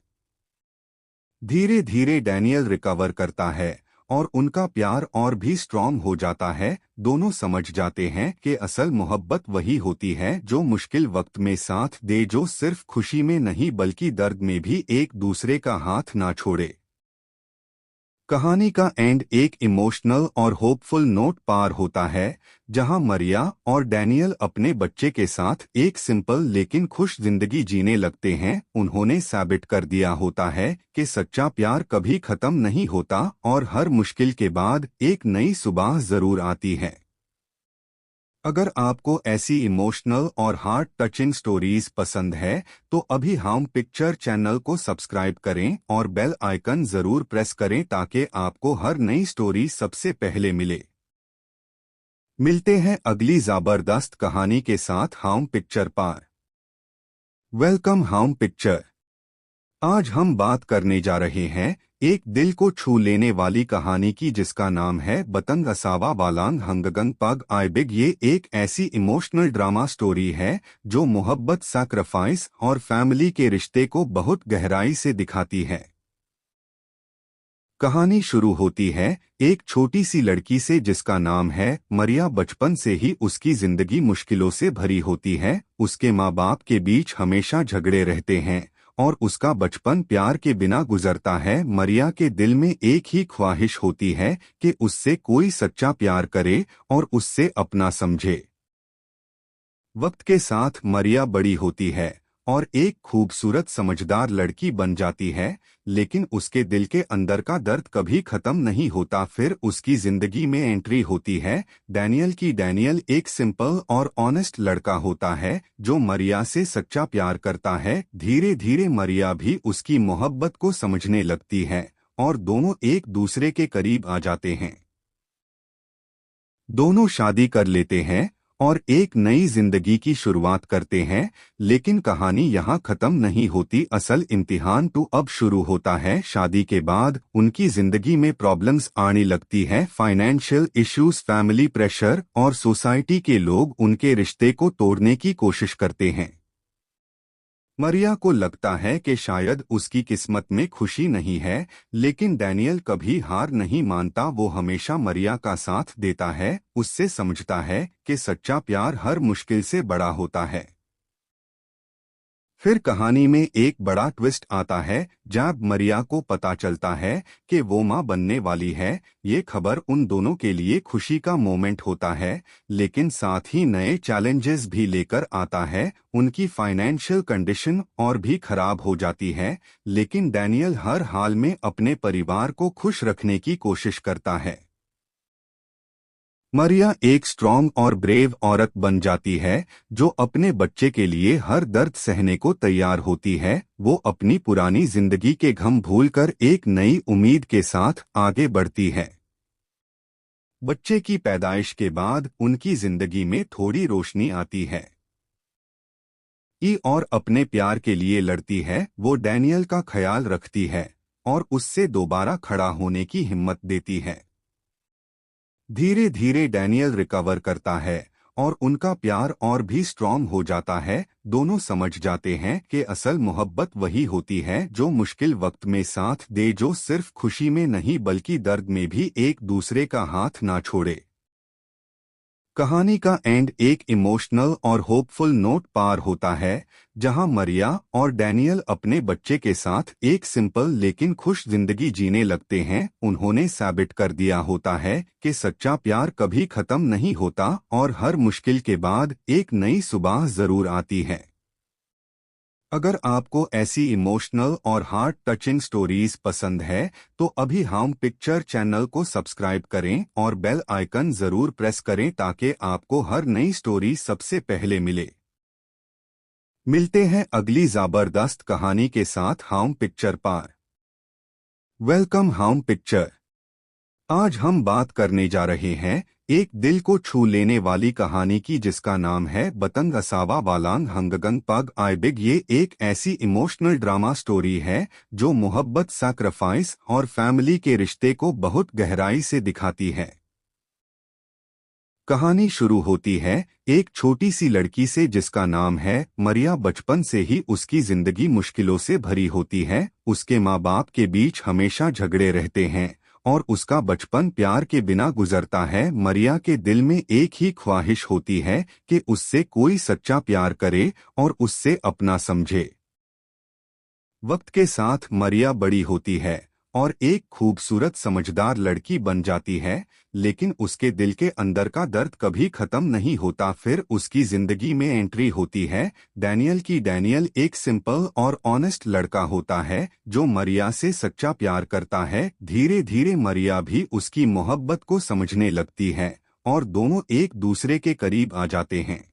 धीरे धीरे डैनियल रिकवर करता है और उनका प्यार और भी स्ट्रॉन्ग हो जाता है। दोनों समझ जाते हैं कि असल मोहब्बत वही होती है जो मुश्किल वक्त में साथ दे, जो सिर्फ खुशी में नहीं बल्कि दर्द में भी एक दूसरे का हाथ ना छोड़े। कहानी का एंड एक इमोशनल और होपफुल नोट पार होता है जहां मरिया और डैनियल अपने बच्चे के साथ एक सिंपल लेकिन खुश जिंदगी जीने लगते हैं। उन्होंने साबित कर दिया होता है कि सच्चा प्यार कभी खत्म नहीं होता और हर मुश्किल के बाद एक नई सुबह जरूर आती है। अगर आपको ऐसी इमोशनल और हार्ट टचिंग स्टोरीज पसंद है तो अभी हम पिक्चर चैनल को सब्सक्राइब करें और बेल आइकन जरूर प्रेस करें ताकि आपको हर नई स्टोरी सबसे पहले मिले। मिलते हैं अगली जबरदस्त कहानी के साथ हम पिक्चर पर। वेलकम हम पिक्चर। आज हम बात करने जा रहे हैं एक दिल को छू लेने वाली कहानी की जिसका नाम है बतंग असावा वालांग हंगगंग पग आइबिग। ये एक ऐसी इमोशनल ड्रामा स्टोरी है जो मोहब्बत, सैक्रिफाइस और फैमिली के रिश्ते को बहुत गहराई से दिखाती है। कहानी शुरू होती है एक छोटी सी लड़की से जिसका नाम है मरिया। बचपन से ही उसकी जिंदगी मुश्किलों से भरी होती है। उसके माँ बाप के बीच हमेशा झगड़े रहते हैं और उसका बचपन प्यार के बिना गुजरता है। मरिया के दिल में एक ही ख्वाहिश होती है कि उससे कोई सच्चा प्यार करे और उससे अपना समझे। वक्त के साथ मरिया बड़ी होती है और एक खूबसूरत समझदार लड़की बन जाती है, लेकिन उसके दिल के अंदर का दर्द कभी खत्म नहीं होता। फिर उसकी जिंदगी में एंट्री होती है डैनियल की। डैनियल एक सिंपल और ऑनेस्ट लड़का होता है जो मरिया से सच्चा प्यार करता है। धीरे धीरे मरिया भी उसकी मोहब्बत को समझने लगती है और दोनों एक दूसरे के करीब आ जाते हैं। दोनों शादी कर लेते हैं और एक नई जिंदगी की शुरुआत करते हैं, लेकिन कहानी यहाँ खत्म नहीं होती। असल इम्तिहान तो अब शुरू होता है। शादी के बाद उनकी जिंदगी में प्रॉब्लम्स आने लगती है। फाइनेंशियल इश्यूज, फैमिली प्रेशर और सोसाइटी के लोग उनके रिश्ते को तोड़ने की कोशिश करते हैं। मरिया को लगता है कि शायद उसकी किस्मत में खुशी नहीं है, लेकिन डैनियल कभी हार नहीं मानता। वो हमेशा मरिया का साथ देता है। उससे समझता है कि सच्चा प्यार हर मुश्किल से बड़ा होता है। फिर कहानी में एक बड़ा ट्विस्ट आता है जब मरिया को पता चलता है कि वो मां बनने वाली है। ये खबर उन दोनों के लिए खुशी का मोमेंट होता है, लेकिन साथ ही नए चैलेंजेस भी लेकर आता है। उनकी फाइनेंशियल कंडीशन और भी खराब हो जाती है, लेकिन डैनियल हर हाल में अपने परिवार को खुश रखने की कोशिश करता है। मरिया एक स्ट्रॉन्ग और ब्रेव औरत बन जाती है जो अपने बच्चे के लिए हर दर्द सहने को तैयार होती है। वो अपनी पुरानी जिंदगी के गम भूलकर एक नई उम्मीद के साथ आगे बढ़ती है। बच्चे की पैदाइश के बाद उनकी जिंदगी में थोड़ी रोशनी आती है। ई और अपने प्यार के लिए लड़ती है। वो डैनियल का ख्याल रखती है और उससे दोबारा खड़ा होने की हिम्मत देती है। धीरे धीरे डैनियल रिकवर करता है और उनका प्यार और भी स्ट्रॉन्ग हो जाता है। दोनों समझ जाते हैं कि असल मोहब्बत वही होती है जो मुश्किल वक्त में साथ दे, जो सिर्फ खुशी में नहीं बल्कि दर्द में भी एक दूसरे का हाथ ना छोड़े। कहानी का एंड एक इमोशनल और होपफुल नोट पार होता है, जहां मरिया और डैनियल अपने बच्चे के साथ एक सिंपल लेकिन खुश जिंदगी जीने लगते हैं। उन्होंने साबित कर दिया होता है कि सच्चा प्यार कभी खत्म नहीं होता और हर मुश्किल के बाद एक नई सुबह जरूर आती है। अगर आपको ऐसी इमोशनल और हार्ट टचिंग स्टोरीज पसंद है तो अभी हम पिक्चर चैनल को सब्सक्राइब करें और बेल आइकन जरूर प्रेस करें ताकि आपको हर नई स्टोरी सबसे पहले मिले। मिलते हैं अगली जबरदस्त कहानी के साथ हम पिक्चर पर। वेलकम हम पिक्चर। आज हम बात करने जा रहे हैं एक दिल को छू लेने वाली कहानी की जिसका नाम है बतंग असावा वालांग हंगगंग पग आइबिग। ये एक ऐसी इमोशनल ड्रामा स्टोरी है जो मोहब्बत, सैक्रिफाइस और फैमिली के रिश्ते को बहुत गहराई से दिखाती है। कहानी शुरू होती है एक छोटी सी लड़की से जिसका नाम है मरिया। बचपन से ही उसकी जिंदगी मुश्किलों से भरी होती है। उसके माँ बाप के बीच हमेशा झगड़े रहते हैं और उसका बचपन प्यार के बिना गुजरता है। मरिया के दिल में एक ही ख्वाहिश होती है कि उससे कोई सच्चा प्यार करे और उससे अपना समझे। वक्त के साथ मरिया बड़ी होती है और एक खूबसूरत समझदार लड़की बन जाती है, लेकिन उसके दिल के अंदर का दर्द कभी खत्म नहीं होता। फिर उसकी जिंदगी में एंट्री होती है डैनियल की। डैनियल एक सिंपल और ऑनेस्ट लड़का होता है जो मरिया से सच्चा प्यार करता है। धीरे धीरे मरिया भी उसकी मोहब्बत को समझने लगती है और दोनों एक दूसरे के करीब आ जाते हैं।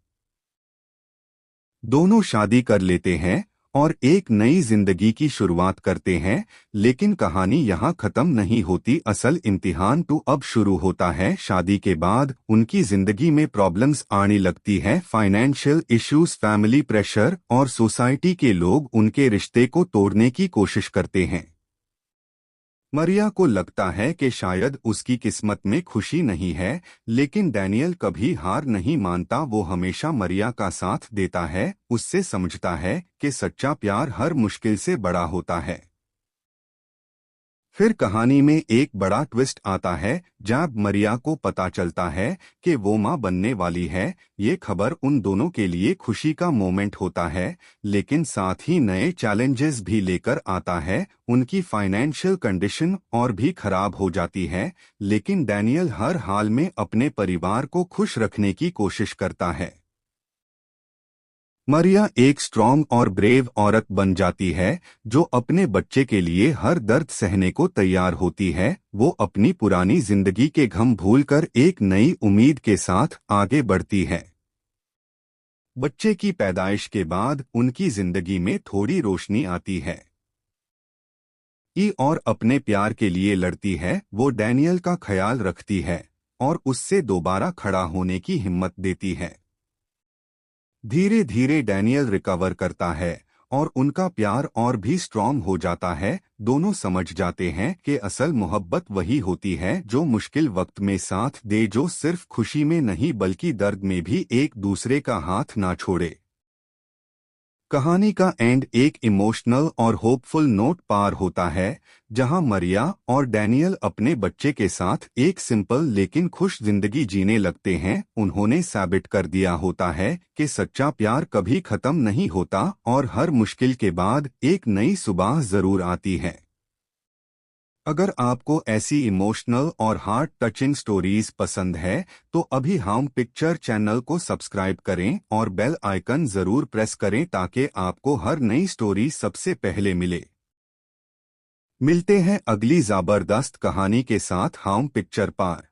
दोनों शादी कर लेते हैं और एक नई जिंदगी की शुरुआत करते हैं, लेकिन कहानी यहाँ खत्म नहीं होती। असल इम्तिहान तो अब शुरू होता है। शादी के बाद उनकी जिंदगी में प्रॉब्लम्स आने लगती है। फाइनेंशियल इश्यूज, फैमिली प्रेशर और सोसाइटी के लोग उनके रिश्ते को तोड़ने की कोशिश करते हैं। मरिया को लगता है कि शायद उसकी किस्मत में खुशी नहीं है, लेकिन डैनियल कभी हार नहीं मानता। वो हमेशा मरिया का साथ देता है। उससे समझता है कि सच्चा प्यार हर मुश्किल से बड़ा होता है। फिर कहानी में एक बड़ा ट्विस्ट आता है जब मरिया को पता चलता है कि वो मां बनने वाली है। ये खबर उन दोनों के लिए खुशी का मोमेंट होता है, लेकिन साथ ही नए चैलेंजेस भी लेकर आता है। उनकी फाइनेंशियल कंडीशन और भी खराब हो जाती है, लेकिन डैनियल हर हाल में अपने परिवार को खुश रखने की कोशिश करता है। मरिया एक स्ट्रॉन्ग और ब्रेव औरत बन जाती है जो अपने बच्चे के लिए हर दर्द सहने को तैयार होती है। वो अपनी पुरानी जिंदगी के गम भूलकर एक नई उम्मीद के साथ आगे बढ़ती है। बच्चे की पैदाइश के बाद उनकी जिंदगी में थोड़ी रोशनी आती है। ई और अपने प्यार के लिए लड़ती है। वो डैनियल का ख्याल रखती है और उससे दोबारा खड़ा होने की हिम्मत देती है। धीरे धीरे डैनियल रिकवर करता है और उनका प्यार और भी स्ट्रॉन्ग हो जाता है। दोनों समझ जाते हैं कि असल मोहब्बत वही होती है जो मुश्किल वक्त में साथ दे, जो सिर्फ खुशी में नहीं बल्कि दर्द में भी एक दूसरे का हाथ ना छोड़े। कहानी का एंड एक इमोशनल और होपफुल नोट पार होता है, जहां मरिया और डैनियल अपने बच्चे के साथ एक सिंपल लेकिन खुश जिंदगी जीने लगते हैं। उन्होंने साबित कर दिया होता है कि सच्चा प्यार कभी खत्म नहीं होता और हर मुश्किल के बाद एक नई सुबह जरूर आती है। अगर आपको ऐसी इमोशनल और हार्ट टचिंग स्टोरीज पसंद है तो अभी हम पिक्चर चैनल को सब्सक्राइब करें और बेल आइकन जरूर प्रेस करें ताकि आपको हर नई स्टोरी सबसे पहले मिले। मिलते हैं अगली जबरदस्त कहानी के साथ हम पिक्चर पर।